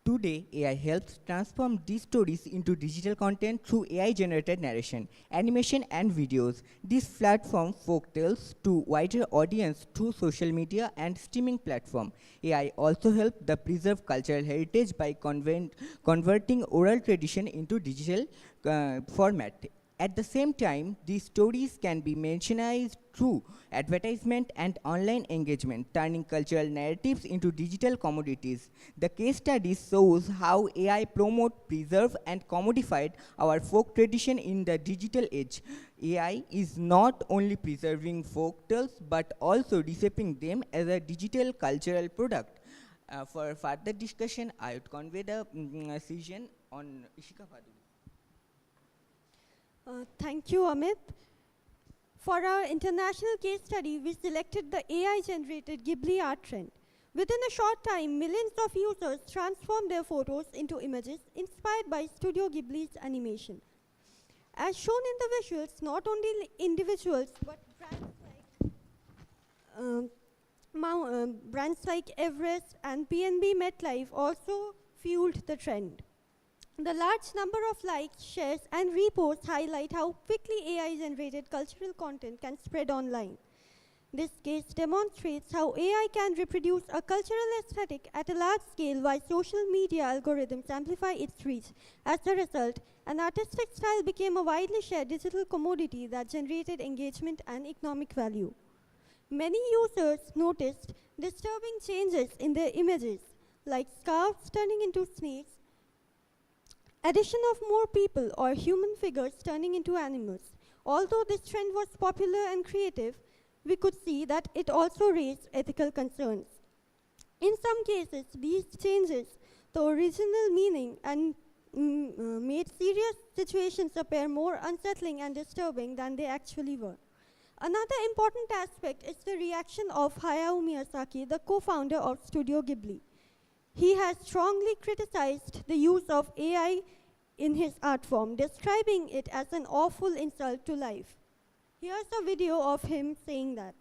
Speaker 9: Today, AI helps transform these stories into digital content through AI-generated narration, animation, and videos. This platform folktales to wider audience through social media and streaming platform. AI also helps the preserve cultural heritage by converting oral tradition into digital format. At the same time, these stories can be mentionized through advertisement and online engagement, turning cultural narratives into digital commodities. The case study shows how AI promote, preserve, and commodified our folk tradition in the digital age. AI is not only preserving folk tales, but also reshaping them as a digital cultural product. For further discussion, I would convey the session on Ishika Bhadu.
Speaker 10: Thank you, Amit. For our international case study, we selected the AI-generated Ghibli art trend. Within a short time, millions of users transformed their photos into images inspired by Studio Ghibli's animation. As shown in the visuals, not only individuals, but brands like Everest and PNB MetLife also fueled the trend. The large number of likes, shares, and reposts highlight how quickly AI-generated cultural content can spread online. This case demonstrates how AI can reproduce a cultural aesthetic at a large scale while social media algorithms amplify its reach. As a result, an artistic style became a widely shared digital commodity that generated engagement and economic value. Many users noticed disturbing changes in their images, like scarves turning into snakes, addition of more people or human figures turning into animals. Although this trend was popular and creative, we could see that it also raised ethical concerns. In some cases, these changes, the original meaning and made serious situations appear more unsettling and disturbing than they actually were. Another important aspect is the reaction of Hayao Miyazaki, the co-founder of Studio Ghibli. He has strongly criticized the use of AI in his art form, describing it as an awful insult to life. Here's a video of him saying that.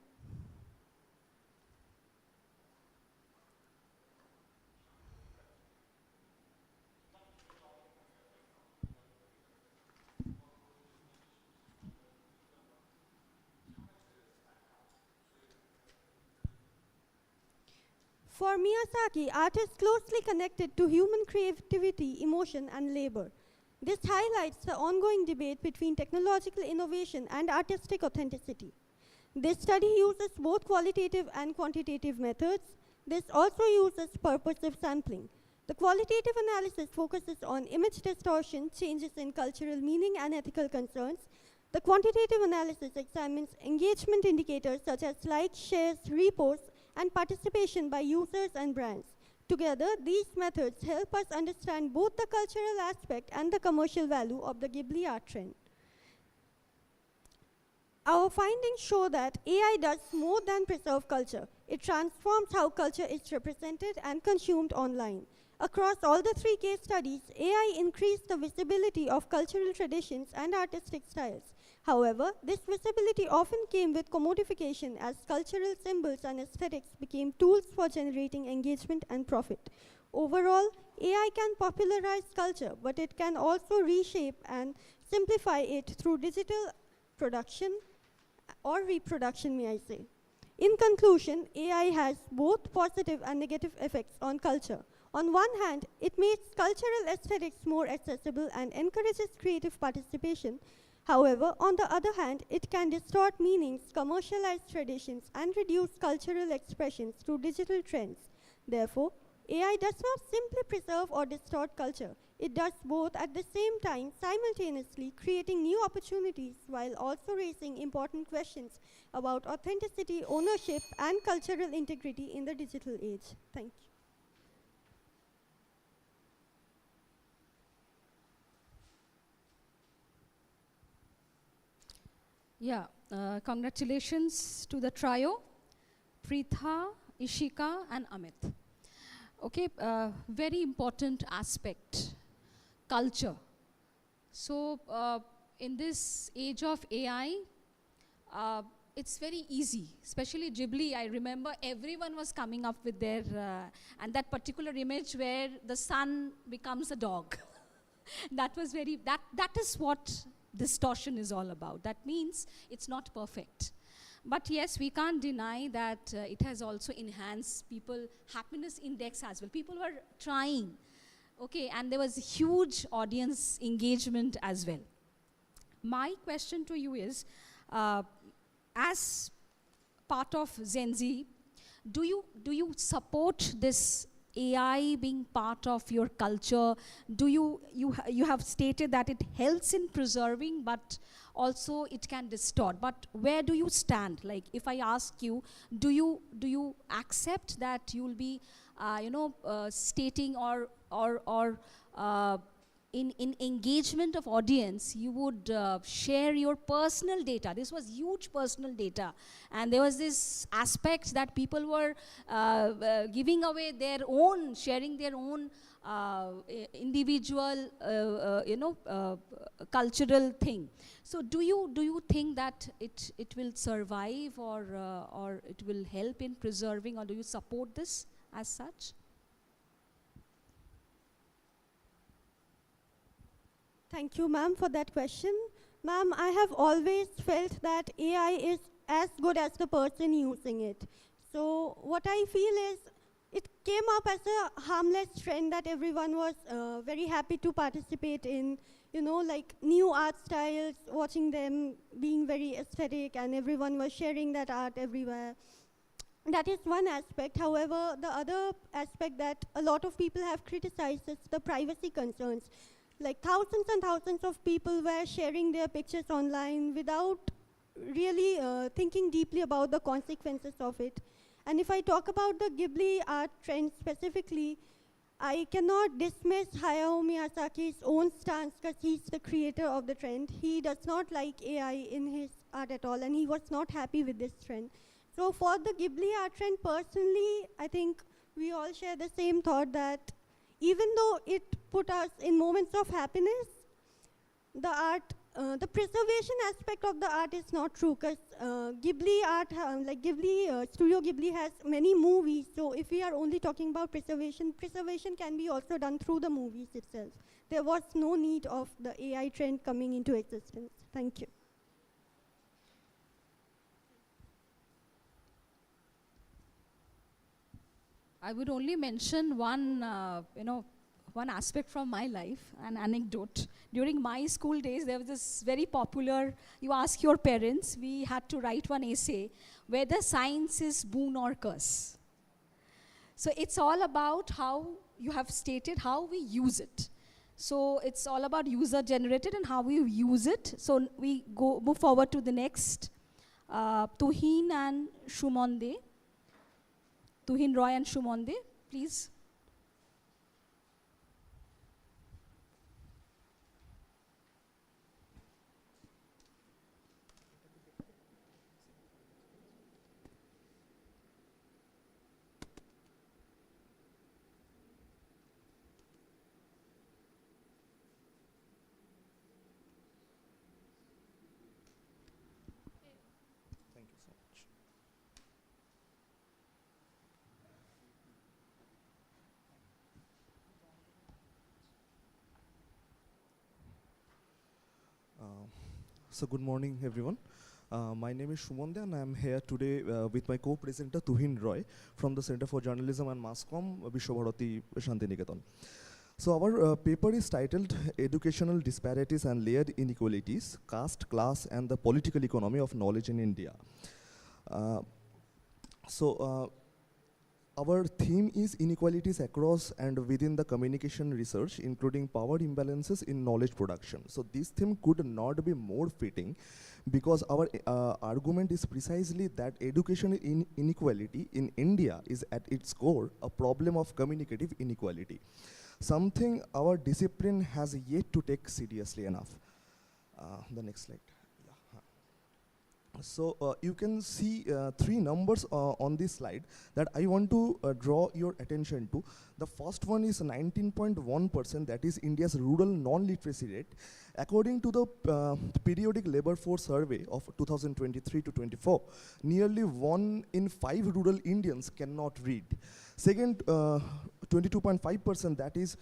Speaker 10: For Miyazaki, art is closely connected to human creativity, emotion, and labor. This highlights the ongoing debate between technological innovation and artistic authenticity. This study uses both qualitative and quantitative methods. This also uses purposive sampling. The qualitative analysis focuses on image distortion, changes in cultural meaning, and ethical concerns. The quantitative analysis examines engagement indicators such as likes, shares, reposts, and participation by users and brands. Together, these methods help us understand both the cultural aspect and the commercial value of the Ghibli art trend. Our findings show that AI does more than preserve culture. It transforms how culture is represented and consumed online. Across all the three case studies, AI increased the visibility of cultural traditions and artistic styles. However, this visibility often came with commodification as cultural symbols and aesthetics became tools for generating engagement and profit. Overall, AI can popularize culture, but it can also reshape and simplify it through digital production or reproduction, may I say. In conclusion, AI has both positive and negative effects on culture. On one hand, it makes cultural aesthetics more accessible and encourages creative participation. However, on the other hand, it can distort meanings, commercialize traditions, and reduce cultural expressions through digital trends. Therefore, AI does not simply preserve or distort culture. It does both at the same time, simultaneously creating new opportunities while also raising important questions about authenticity, ownership, and cultural integrity in the digital age. Thank you.
Speaker 3: Yeah, congratulations to the trio, Preetha, Ishika, and Amit. Okay, very important aspect, culture. So, in this age of AI, it's very easy, especially Ghibli. I remember everyone was coming up with their, and that particular image where the son becomes a dog. That was very, that is what distortion is all about. That means it's not perfect. But yes, we can't deny that it has also enhanced people happiness index as well. People were trying, okay, and there was huge audience engagement as well. my question to you is, as part of Gen Z, do you support this AI being part of your culture? Do you have stated that it helps in preserving, but also it can distort. But where do you stand? Like, if I ask you, do you accept that you will be, stating or in engagement of audience, you would share your personal data. This was huge personal data. And there was this aspect that people were giving away their own, sharing their own individual, cultural thing. So do you think that it will survive, or it will help in preserving, or do you support this as such?
Speaker 10: Thank you, ma'am, for that question. Ma'am, I have always felt that AI is as good as the person using it. So what I feel is, it came up as a harmless trend that everyone was very happy to participate in, like new art styles, watching them being very aesthetic, and everyone was sharing that art everywhere. That is one aspect. However, the other aspect that a lot of people have criticized is the privacy concerns. Like, thousands and thousands of people were sharing their pictures online without really thinking deeply about the consequences of it. And if I talk about the Ghibli art trend specifically, I cannot dismiss Hayao Miyazaki's own stance, because he's the creator of the trend. He does not like AI in his art at all, and he was not happy with this trend. So for the Ghibli art trend, personally, I think we all share the same thought that even though it put us in moments of happiness, the art, the preservation aspect of the art is not true, because Ghibli art, Studio Ghibli has many movies, so if we are only talking about preservation can be also done through the movies itself. There was no need of the AI trend coming into existence. Thank you.
Speaker 3: I would only mention one, one aspect from my life, an anecdote. During my school days, there was this very popular, you ask your parents, we had to write one essay, whether science is boon or curse. So it's all about how, you have stated, how we use it. So it's all about user generated and how we use it. So we move forward to the next, Tuhin and Shumonde. Tuhin Roy and Shumonde, please.
Speaker 5: Thank you so much. So good morning, everyone. My name is Shumonde, and I am here today with my co-presenter Tuhin Roy from the Center for Journalism and Mass Comm, Vishwabharati Shantiniketan. So our paper is titled Educational Disparities and Layered Inequalities, Caste, Class, and the Political Economy of Knowledge in India. Our theme is inequalities across and within the communication research, including power imbalances in knowledge production. So this theme could not be more fitting, because our argument is precisely that educational inequality in India is at its core a problem of communicative inequality, something our discipline has yet to take seriously enough. The next slide. So you can see three numbers on this slide that I want to draw your attention to. The first one is 19.1%, that is India's rural non-literacy rate. According to the periodic labor force survey of 2023 to 24, nearly 1 in 5 rural Indians cannot read. Second, 22.5%, that is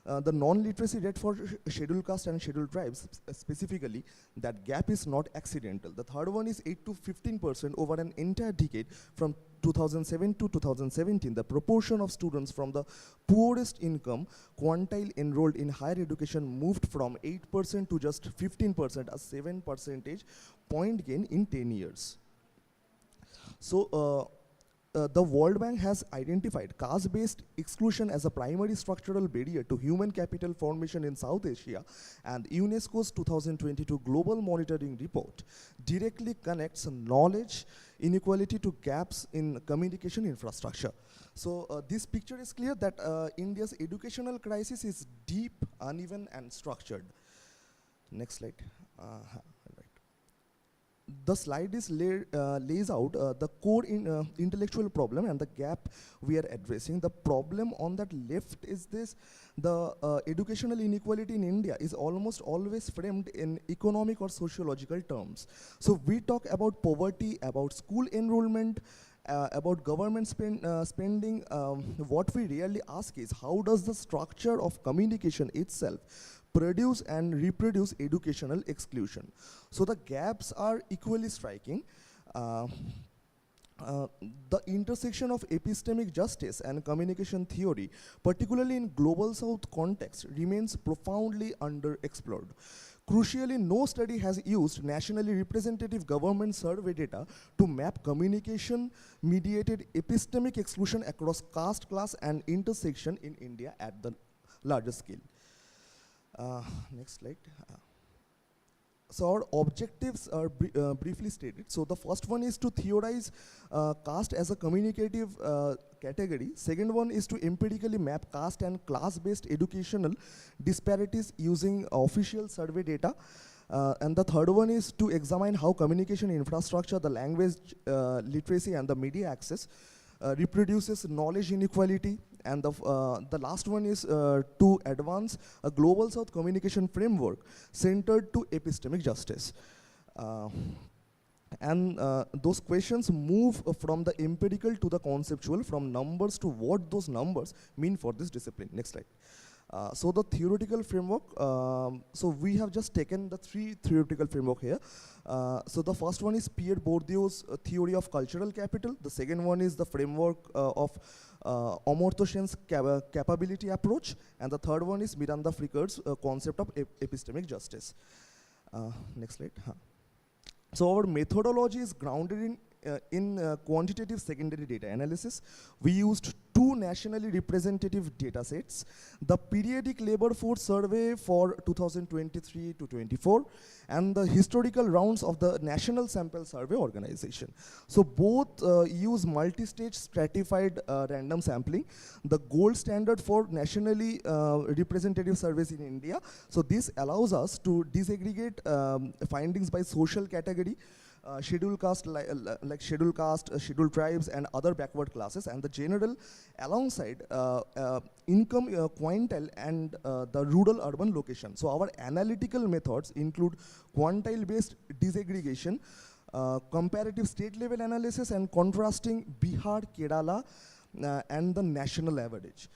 Speaker 11: The non-literacy rate for scheduled caste and scheduled tribes specifically, that gap is not accidental. The third one is 8 to 15% over an entire decade from 2007 to 2017. The proportion of students from the poorest income quintile enrolled in higher education moved from 8% to just 15%, a 7 percentage point gain in 10 years. So the World Bank has identified caste-based exclusion as a primary structural barrier to human capital formation in South Asia, and UNESCO's 2022 Global Monitoring Report directly connects knowledge inequality to gaps in communication infrastructure. So this picture is clear that India's educational crisis is deep, uneven, and structured. Next slide. The slide is lays out the core intellectual problem and the gap we are addressing. The problem on that left is this: the educational inequality in India is almost always framed in economic or sociological terms. So we talk about poverty, about school enrollment, about government spending. What we really ask is, how does the structure of communication itself produce and reproduce educational exclusion? So the gaps are equally striking. The intersection of epistemic justice and communication theory, particularly in global south context, remains profoundly underexplored. Crucially, no study has used nationally representative government survey data to map communication-mediated epistemic exclusion across caste, class, and intersection in India at the larger scale. Next slide. So our objectives are briefly stated. So the first one is to theorize caste as a communicative category. Second one is to empirically map caste and class-based educational disparities using official survey data. And the third one is to examine how communication infrastructure, the language literacy, and the media access reproduces knowledge inequality. And the last one is to advance a global south communication framework centered to epistemic justice. And those questions move from the empirical to the conceptual, from numbers to what those numbers mean for this discipline. Next slide. So the theoretical framework, so we have just taken the three theoretical framework here. So the first one is Pierre Bourdieu's theory of cultural capital. The second one is the framework of Amartya Sen's capability approach. And the third one is Miranda Fricker's concept of epistemic justice. Next slide. So our methodology is grounded in quantitative secondary data analysis. We used two nationally representative data sets: the periodic labor force survey for 2023 to 24 and the historical rounds of the National Sample Survey Organization. So both use multi-stage stratified random sampling, the gold standard for nationally representative surveys in India. So this allows us to disaggregate findings by social category, scheduled caste, like scheduled caste, scheduled tribes, and other backward classes, and the general alongside income quintile and the rural-urban location. So our analytical methods include quintile-based disaggregation, comparative state-level analysis, and contrasting Bihar, Kerala, and the national average.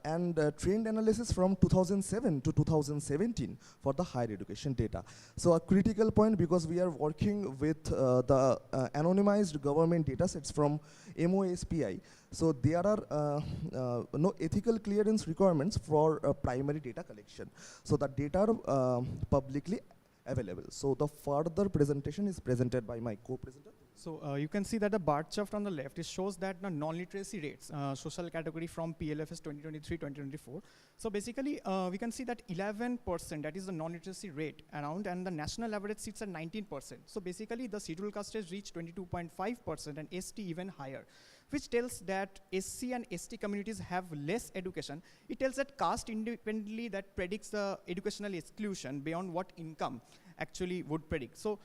Speaker 11: And trend analysis from 2007 to 2017 for the higher education data. So a critical point, because we are working with the anonymized government data sets from MOSPI. So there are no ethical clearance requirements for primary data collection. So the data are publicly available. So the further presentation is presented by my co-presenter.
Speaker 12: So you can see that the bar chart on the left, it shows that the non-literacy rates, social category from PLFS 2023-2024. So basically, we can see that 11%, that is the non-literacy rate around, and the national average sits at 19%. So basically, the scheduled caste has reached 22.5% and ST even higher, which tells that SC and ST communities have less education. It tells that caste independently that predicts the educational exclusion beyond what income actually would predict. So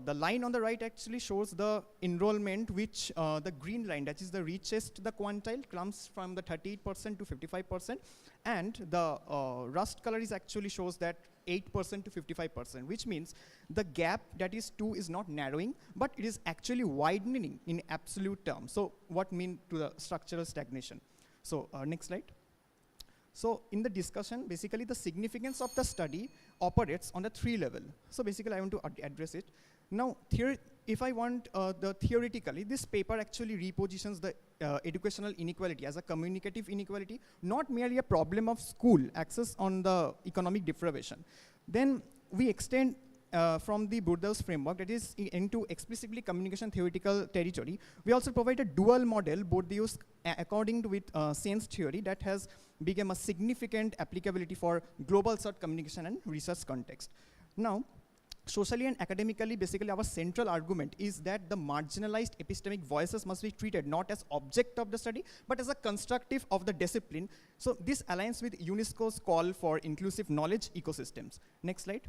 Speaker 12: the line on the right actually shows the enrollment, which the green line, that is the richest, the quintile, comes from the 38% to 55%, and the rust color is actually shows that 8% to 55%, which means the gap, that is 2, is not narrowing, but it is actually widening in absolute terms. So what mean to the structural stagnation? So next slide. So in the discussion, basically the significance of the study operates on the 3 level. So basically I want to address it. Now, if I want theoretically, this paper actually repositions the educational inequality as a communicative inequality, not merely a problem of school access on the economic deprivation. Then we extend from the Burdell's framework, that is into explicitly communication theoretical territory. We also provide a dual model, Bourdieu's according to with sense theory, that has become a significant applicability for global South communication and research context. Now, socially and academically, basically our central argument is that the marginalized epistemic voices must be treated not as object of the study, but as a constructive of the discipline. So this aligns with UNESCO's call for inclusive knowledge ecosystems. Next slide.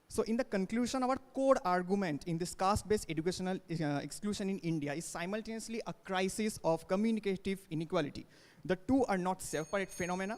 Speaker 12: So in the conclusion, our core argument in this caste-based educational exclusion in India is simultaneously a crisis of communicative inequality. The two are not separate phenomena.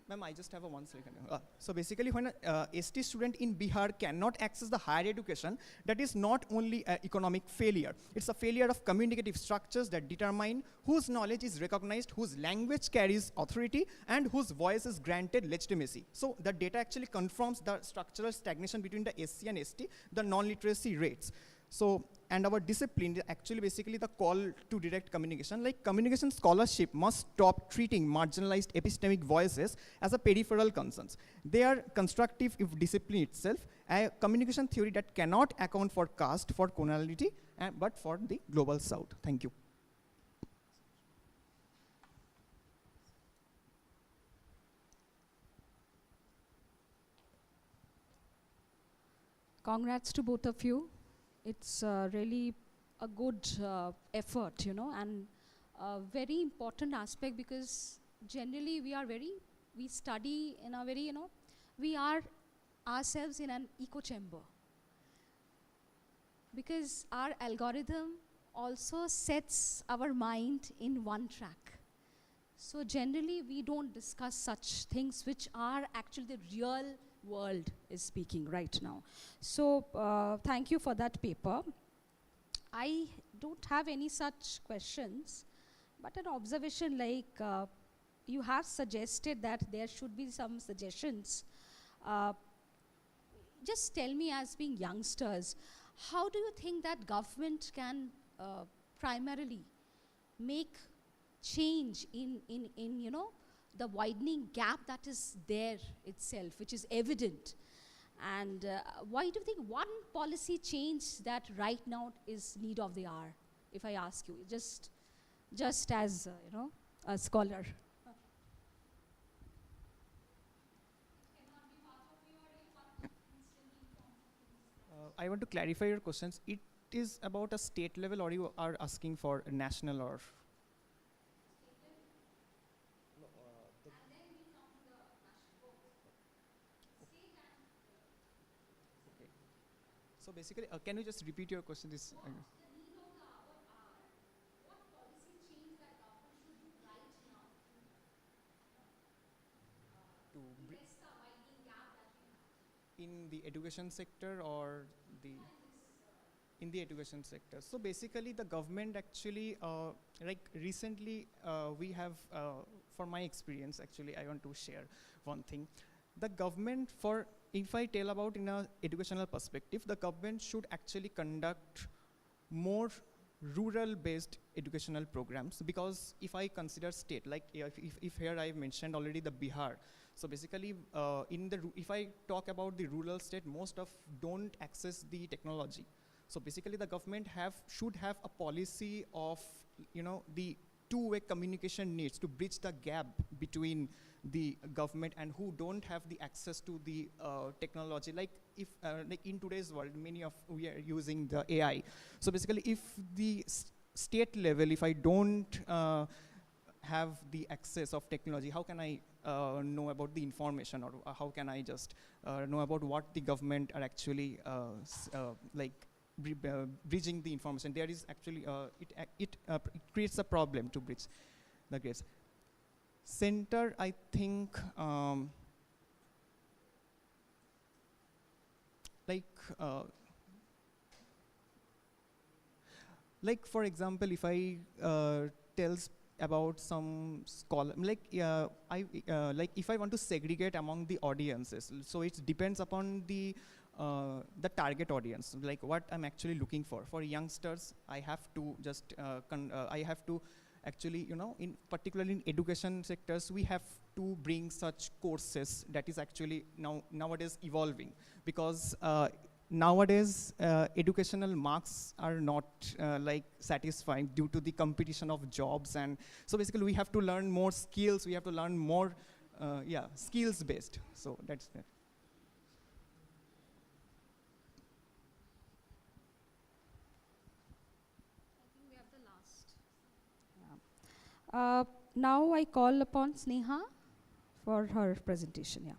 Speaker 12: Ma'am, I just have a 1 second. So basically, when a ST student in Bihar cannot access the higher education, that is not only an economic failure. It's a failure of communicative structures that determine whose knowledge is recognized, whose language carries authority, and whose voice is granted legitimacy. So the data actually confirms the structural stagnation between the SC and ST, the non-literacy rates. So, and our discipline, actually basically the call to direct communication, like communication scholarship must stop treating marginalized epistemic voices as a peripheral concerns. They are constructive if discipline itself, a communication theory that cannot account for caste, for coloniality, but for the global South. Thank you.
Speaker 3: Congrats to both of you. It's really a good effort, you know, and a very important aspect, because generally we study in a very, you know, we are ourselves in an echo chamber, because our algorithm also sets our mind in one track. So generally we don't discuss such things which are actually the real world is speaking right now. So thank you for that paper. I don't have any such questions, but an observation, like you have suggested that there should be some suggestions. Just tell me, as being youngsters, how do you think that government can primarily make change in you know, the widening gap that is there itself, which is evident? And why do you think one policy change that right now is need of the hour, if I ask you, just as you know, a scholar?
Speaker 12: I want to clarify your questions. It is about a state level, or you are asking for a national or? So basically, can you just repeat your question? This. In the education sector, or the in the education sector. So basically the government actually, like recently we have, for my experience actually, I want to share one thing. The government, for, if I tell about in a educational perspective, the government should actually conduct more rural-based educational programs, because if I consider state, like if here I mentioned already the Bihar, so basically if I talk about the rural state, most of don't access the technology. So basically the government should have a policy of, you know, the two-way communication needs to bridge the gap between the government and who don't have the access to the technology. Like if like in today's world, many of we are using the AI. So basically if the state level, if I don't have the access of technology, how can I know about the information, or how can I just know about what the government are actually like bridging the information? There is actually, it creates a problem to bridge the gaps. Center, I think, like for example, if I about some scholar, like like if I want to segregate among the audiences, so it depends upon the target audience, like what I'm actually looking for. For youngsters, I have to just I have to actually, in particularly in education sectors, we have to bring such courses that is actually nowadays evolving, because nowadays educational marks are not like satisfying due to the competition of jobs, and so basically we have to learn more skills, we have to learn more skills based. So that's it.
Speaker 3: Now I call upon Sneha for her presentation. Yeah.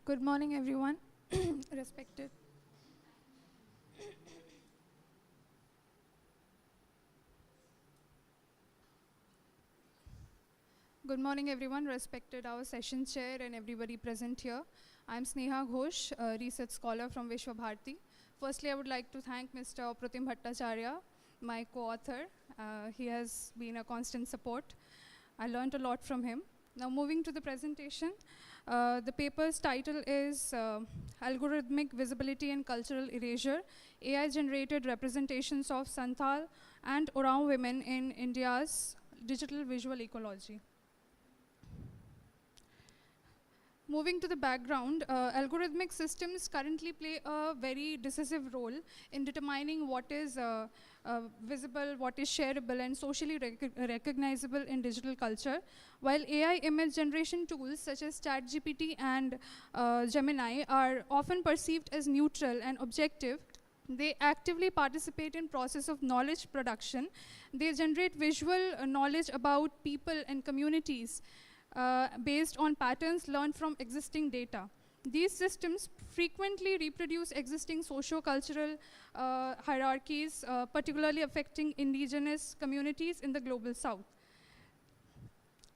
Speaker 13: Good morning, everyone. Respected. Good morning, everyone. Respected our session chair and everybody present here. I'm Sneha Ghosh, a research scholar from Vishwa Bharati. Firstly, I would like to thank Mr. Apratim Bhattacharya, my co-author. He has been a constant support. I learned a lot from him. Now moving to the presentation, the paper's title is Algorithmic Visibility and Cultural Erasure, AI-generated representations of Santhal and Oraon women in India's digital visual ecology. Moving to the background, algorithmic systems currently play a very decisive role in determining what is visible, what is shareable, and socially recognizable in digital culture. While AI image generation tools such as ChatGPT and Gemini are often perceived as neutral and objective, they actively participate in process of knowledge production. They generate visual knowledge about people and communities based on patterns learned from existing data. These systems frequently reproduce existing socio-cultural hierarchies, particularly affecting indigenous communities in the global south.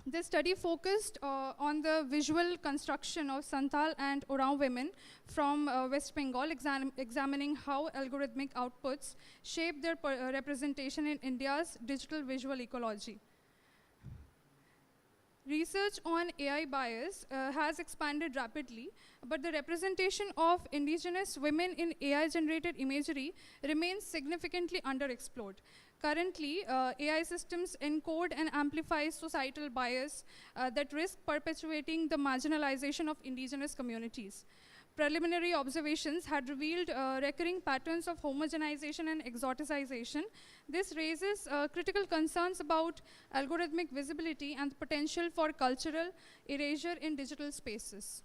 Speaker 13: This study focused on the visual construction of Santhal and Oraon women from West Bengal, examining how algorithmic outputs shape their representation in India's digital visual ecology. Research on AI bias has expanded rapidly, but the representation of indigenous women in AI-generated imagery remains significantly underexplored. Currently, AI systems encode and amplify societal bias that risk perpetuating the marginalization of indigenous communities. Preliminary observations had revealed recurring patterns of homogenization and exoticization. This raises critical concerns about algorithmic visibility and the potential for cultural erasure in digital spaces.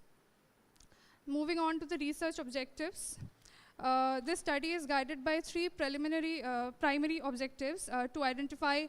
Speaker 13: Moving on to the research objectives. This study is guided by three preliminary primary objectives to identify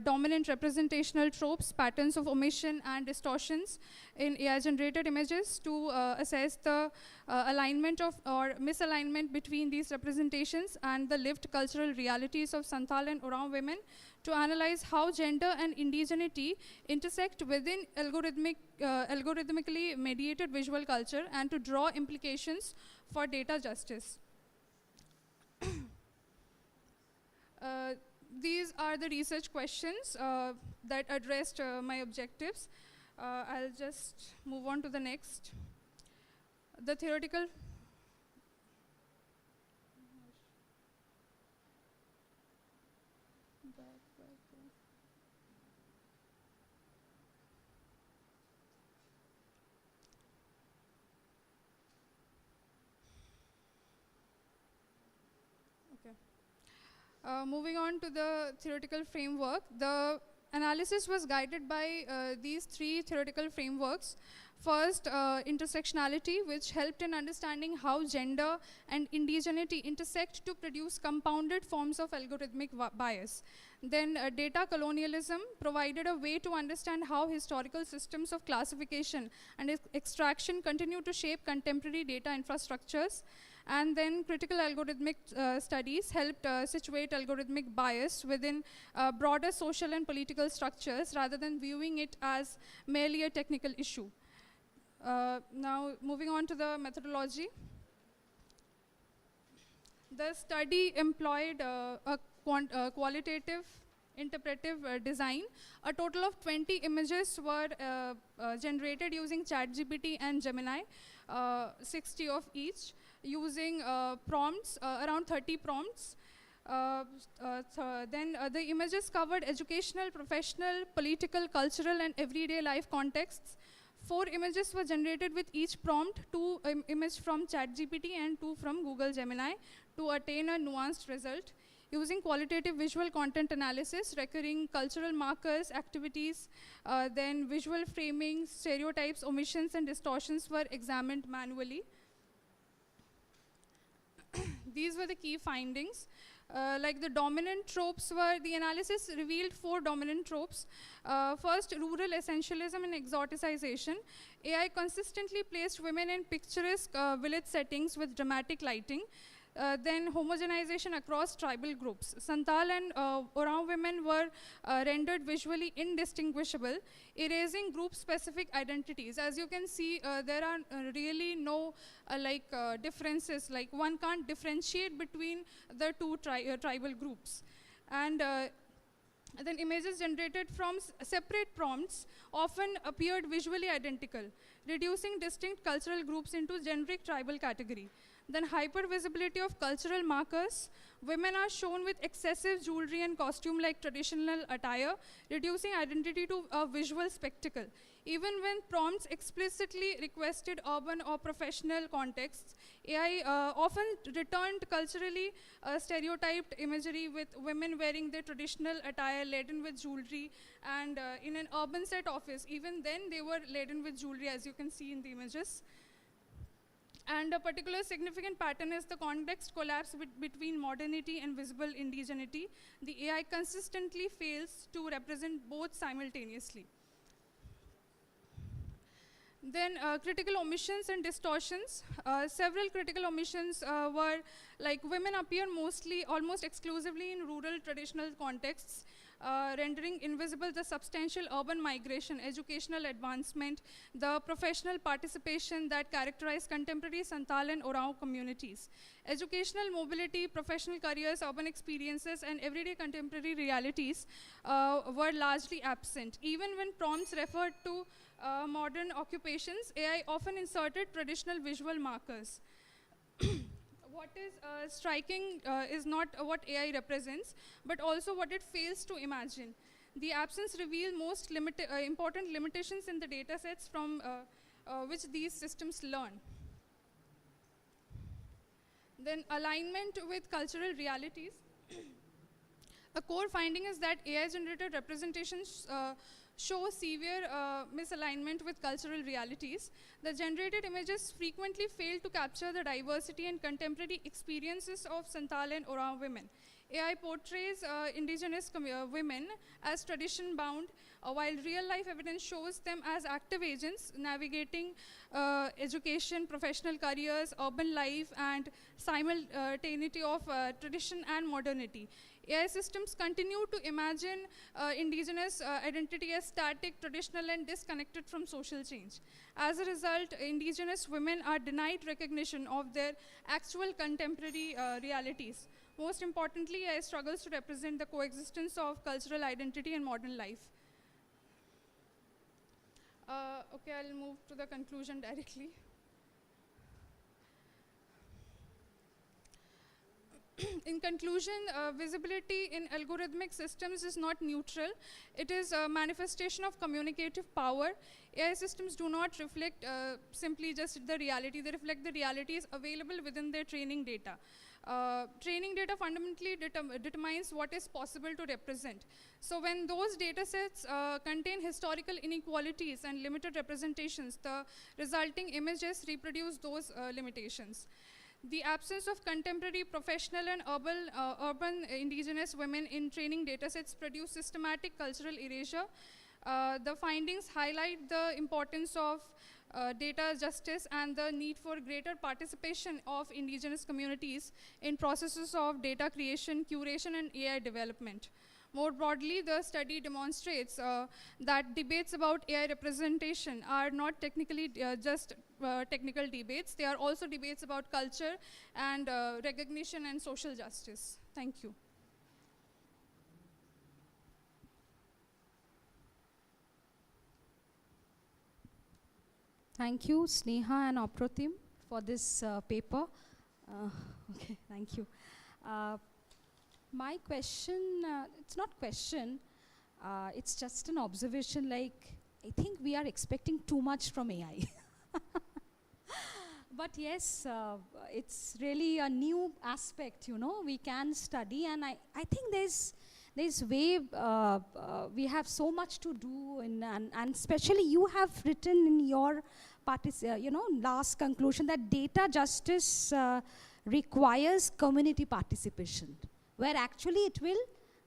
Speaker 13: dominant representational tropes, patterns of omission and distortions in AI-generated images, to assess the alignment of or misalignment between these representations and the lived cultural realities of Santhal and Oraon women, to analyze how gender and indigeneity intersect within algorithmically mediated visual culture, and to draw implications for data justice. These are the research questions that addressed my objectives. I'll just move on to the next. The theoretical. Moving on to the theoretical framework, the analysis was guided by these three theoretical frameworks. First, intersectionality, which helped in understanding how gender and indigeneity intersect to produce compounded forms of algorithmic bias. Then data colonialism provided a way to understand how historical systems of classification and extraction continue to shape contemporary data infrastructures. And then critical algorithmic studies helped situate algorithmic bias within broader social and political structures rather than viewing it as merely a technical issue. Now, moving on to the methodology. The study employed a qualitative interpretive design. A total of 20 images were generated using ChatGPT and Gemini, 60 of each, using prompts, around 30 prompts. Then the images covered educational, professional, political, cultural, and everyday life contexts. 4 images were generated with each prompt, 2 images from ChatGPT and 2 from Google Gemini to attain a nuanced result. Using qualitative visual content analysis, recurring cultural markers, activities, then visual framing, stereotypes, omissions, and distortions were examined manually. These were the key findings. Like the dominant tropes were, the analysis revealed 4 dominant tropes. First, rural essentialism and exoticization. AI consistently placed women in picturesque village settings with dramatic lighting. Then homogenization across tribal groups. Santal and Orang women were rendered visually indistinguishable, erasing group-specific identities. As you can see, there are really no differences, like one can't differentiate between the 2 tribal groups. And then images generated from separate prompts often appeared visually identical, reducing distinct cultural groups into generic tribal category. Then hypervisibility of cultural markers. Women are shown with excessive jewelry and costume-like traditional attire, reducing identity to a visual spectacle. Even when prompts explicitly requested urban or professional contexts, AI often returned culturally stereotyped imagery with women wearing their traditional attire laden with jewelry, and in an urban set office, even then they were laden with jewelry, as you can see in the images. And a particular significant pattern is the context collapse between modernity and visible indigeneity. The AI consistently fails to represent both simultaneously. Then critical omissions and distortions. Several critical omissions were like women appear almost exclusively in rural traditional contexts, rendering invisible the substantial urban migration, educational advancement, the professional participation that characterize contemporary Santal and Orang communities. Educational mobility, professional careers, urban experiences, and everyday contemporary realities were largely absent. Even when prompts referred to modern occupations, AI often inserted traditional visual markers. What is striking is not what AI represents, but also what it fails to imagine. The absence reveals most important limitations in the data sets from which these systems learn. Then alignment with cultural realities. A core finding is that AI-generated representations show severe misalignment with cultural realities. The generated images frequently fail to capture the diversity and contemporary experiences of Santal and Orang women. AI portrays indigenous women as tradition-bound, while real-life evidence shows them as active agents navigating education, professional careers, urban life, and simultaneity of tradition and modernity. AI systems continue to imagine indigenous identity as static, traditional, and disconnected from social change. As a result, indigenous women are denied recognition of their actual contemporary realities. Most importantly, AI struggles to represent the coexistence of cultural identity and modern life. Okay, I'll move to the conclusion directly. In conclusion, visibility in algorithmic systems is not neutral. It is a manifestation of communicative power. AI systems do not reflect simply just the reality. They reflect the realities available within their training data. Training data fundamentally determines what is possible to represent. So when those data sets contain historical inequalities and limited representations, the resulting images reproduce those limitations. The absence of contemporary professional and urban indigenous women in training datasets produce systematic cultural erasure. The findings highlight the importance of data justice and the need for greater participation of indigenous communities in processes of data creation, curation, and AI development. More broadly, the study demonstrates that debates about AI representation are not technically just technical debates. They are also debates about culture and recognition and social justice. Thank you.
Speaker 3: Thank you, Sneha and Aprotim, for this paper. Okay, thank you. My question, it's not question, it's just an observation, like, I think we are expecting too much from AI. But yes, it's really a new aspect, you know, we can study, and I think there's way, we have so much to do, and especially you have written in your last conclusion that data justice requires community participation, where actually it will,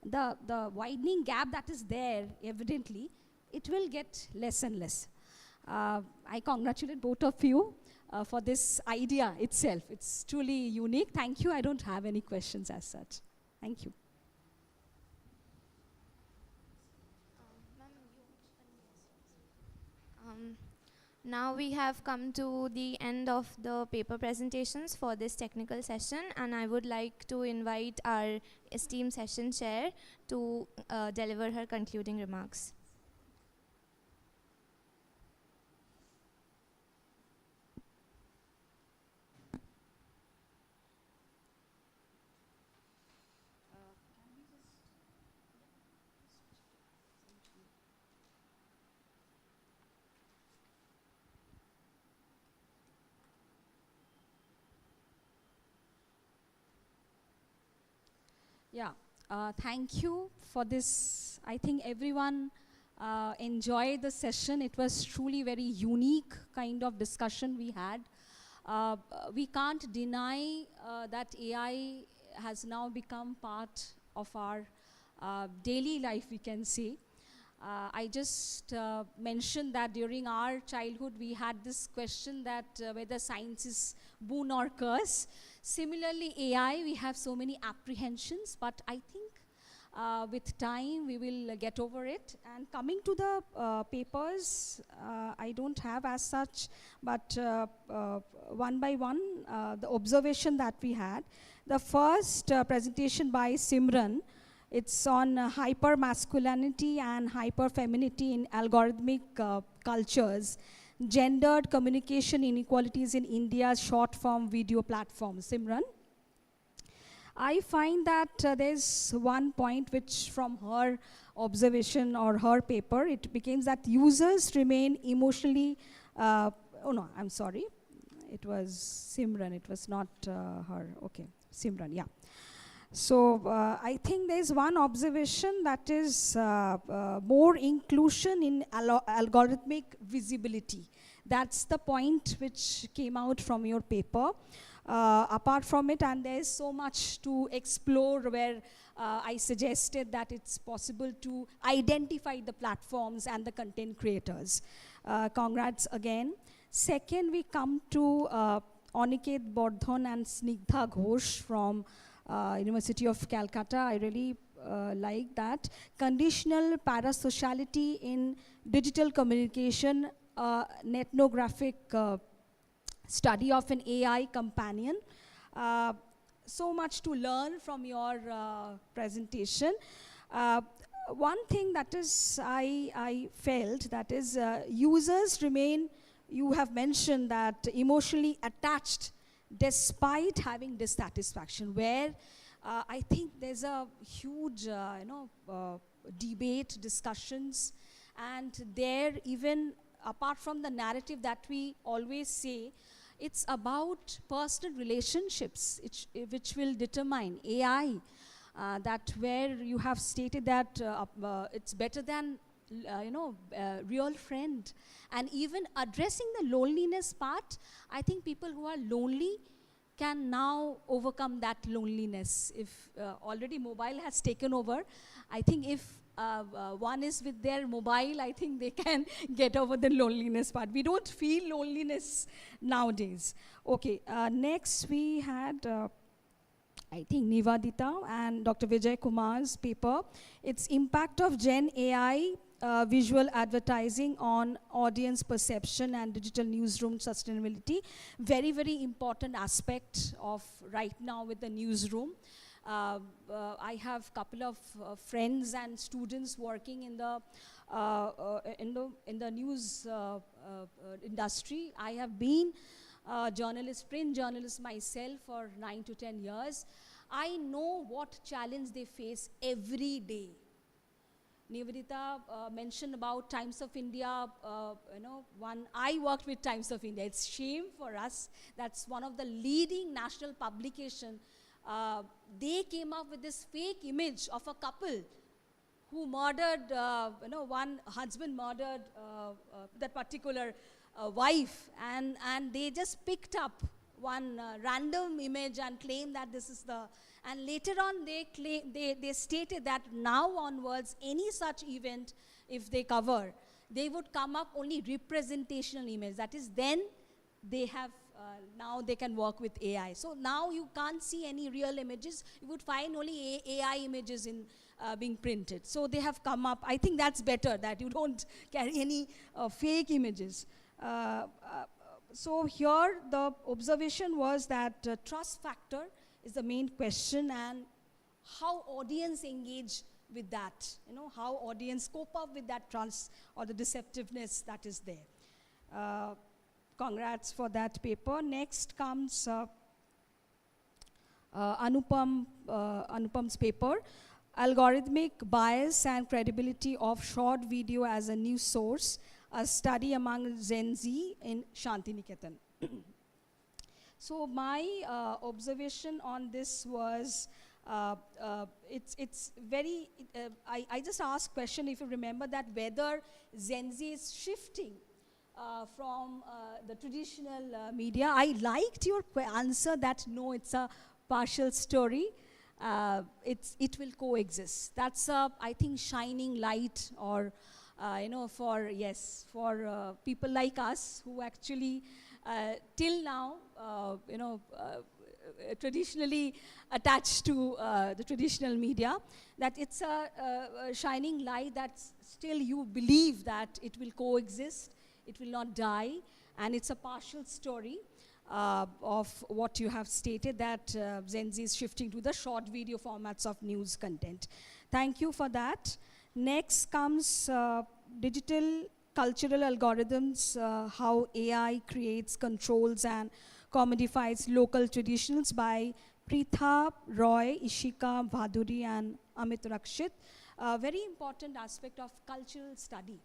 Speaker 3: the widening gap that is there, evidently, it will get less and less. I congratulate both of you for this idea itself. It's truly unique. Thank you. I don't have any questions as such. Thank you.
Speaker 1: Now we have come to the end of the paper presentations for this technical session, and I would like to invite our esteemed session chair to deliver her concluding remarks.
Speaker 3: Yeah, thank you for this. I think everyone enjoyed the session. It was truly very unique kind of discussion we had. We can't deny that AI has now become part of our daily life, we can say. I just mentioned that during our childhood we had this question that whether science is boon or curse. Similarly, AI, we have so many apprehensions, but I think with time we will get over it. And coming to the papers, I don't have as such, but one by one, the observation that we had. The first presentation by Simran, it's on hyper-masculinity and hyper-femininity in algorithmic cultures, gendered communication inequalities in India's short-form video platform. Simran? I find that there's one point which from her observation or her paper, it becomes that users remain emotionally, oh no, I'm sorry. It was Simran, it was not her. Okay, Simran, yeah. So I think there's one observation that is more inclusion in algorithmic visibility. That's the point which came out from your paper. Apart from it, and there's so much to explore where I suggested that it's possible to identify the platforms and the content creators. Congrats again. Second, we come to Aniket Bordhan and Snigdha Ghosh from University of Calcutta. I really like that. Conditional parasociality in digital communication, ethnographic study of an AI companion. So much to learn from your presentation. One thing that is I felt that is users remain, you have mentioned that emotionally attached despite having dissatisfaction, where I think there's a huge debate, discussions, and there even apart from the narrative that we always say, It's about personal relationships, which will determine AI. That where you have stated that it's better than real friend, and even addressing the loneliness part. I think people who are lonely can now overcome that loneliness. If already mobile has taken over, I think if one is with their mobile, I think they can get over the loneliness part. We don't feel loneliness nowadays. Okay, next we had I think Nivedita and Dr. Vijay Kumar's paper. It's impact of Gen AI visual advertising on audience perception and digital newsroom sustainability. Very, very important aspect of right now with the newsroom. I have a couple of friends and students working in the news industry. I have been journalist, print journalist myself for 9 to 10 years. I know what challenge they face every day. Nivedita mentioned about Times of India. I worked with Times of India. It's shame for us. That's one of the leading national publication. They came up with this fake image of a couple who murdered, one husband murdered that particular wife, and they just picked up one random image and claimed that this is the, and later on they stated that now onwards any such event, if they cover, they would come up only representational image. That is, then they have now they can work with AI. So now you can't see any real images. You would find only AI images in being printed. So they have come up. I think that's better, that you don't carry any fake images. So here the observation was that trust factor is the main question, and how audience engage with that, how audience cope up with that trust or the deceptiveness that is there. Congrats for that paper. Next comes Anupam's paper, Algorithmic Bias and Credibility of Short Video as a News Source, a study among Gen Z in Shantiniketan. So my observation on this was, it's very, I just asked question, if you remember, that whether Gen Z is shifting from the traditional media. I liked your answer that no, it's a partial story. It will coexist. That's a, I think, shining light, or for people like us who actually till now traditionally attached to the traditional media, that it's a shining light that still you believe that it will coexist, it will not die, and it's a partial story of what you have stated, that Gen Z is shifting to the short video formats of news content. Thank you for that. Next comes digital cultural algorithms, how AI creates, controls, and commodifies local traditions, by Pritha Roy, Ishika Bhaduri, and Amit Rakshit. A very important aspect of cultural study.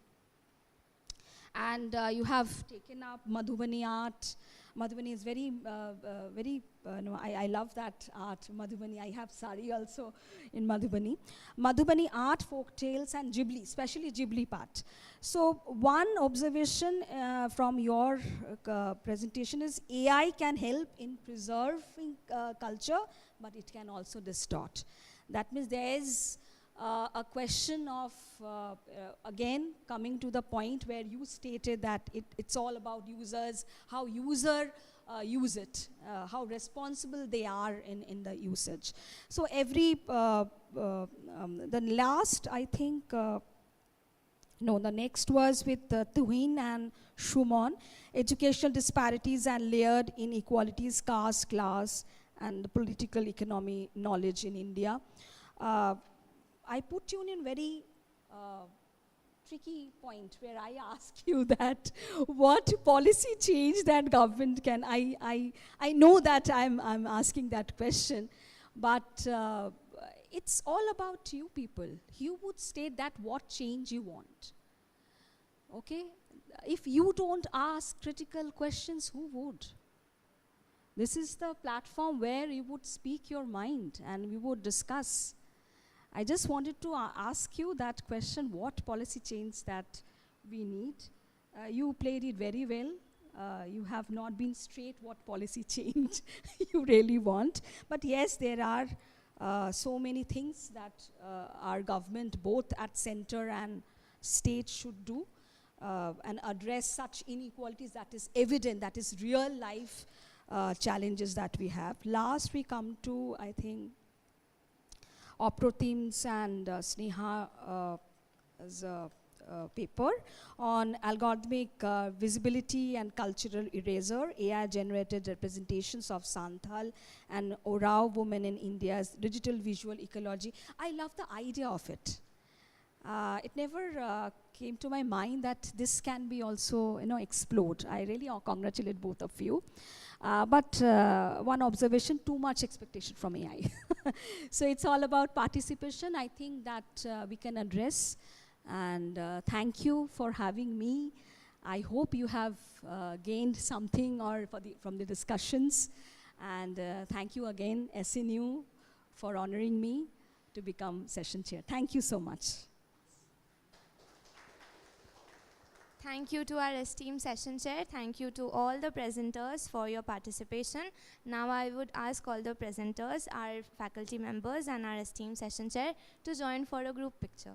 Speaker 3: And you have taken up Madhubani art. Madhubani is very, I love that art, Madhubani. I have sari also in Madhubani. Madhubani art, folk tales, and Ghibli, especially Ghibli part. So one observation from your presentation is AI can help in preserving culture, but it can also distort. That means there is a question of, again, coming to the point where you stated that it's all about users, how user use it, how responsible they are in the usage. So every, the last, I think, the next was with Tuhin and Shumon, educational disparities and layered inequalities, caste, class, and political economy knowledge in India. I put you in a very tricky point where I ask you that what policy change that government can, I know that I'm asking that question, but it's all about you people. You would state that what change you want. Okay? If you don't ask critical questions, who would? This is the platform where you would speak your mind and we would discuss. I just wanted to ask you that question, what policy change that we need? You played it very well. You have not been straight what policy change you really want. But yes, there are so many things that our government, both at center and state, should do and address such inequalities that is evident, that is real life challenges that we have. Last we come to, I think, Aprotim's and Sneha's paper on algorithmic visibility and cultural erasure, AI-generated representations of Santhal and Orao women in India's digital visual ecology. I love the idea of it. It never came to my mind that this can be also, explored. I really congratulate both of you. But one observation, too much expectation from AI. So it's all about participation. I think that we can address. And thank you for having me. I hope you have gained something from the discussions. And thank you again, SNU, for honoring me to become session chair. Thank you so much.
Speaker 1: Thank you to our esteemed session chair. Thank you to all the presenters for your participation. Now I would ask all the presenters, our faculty members and our esteemed session chair to join for a group picture.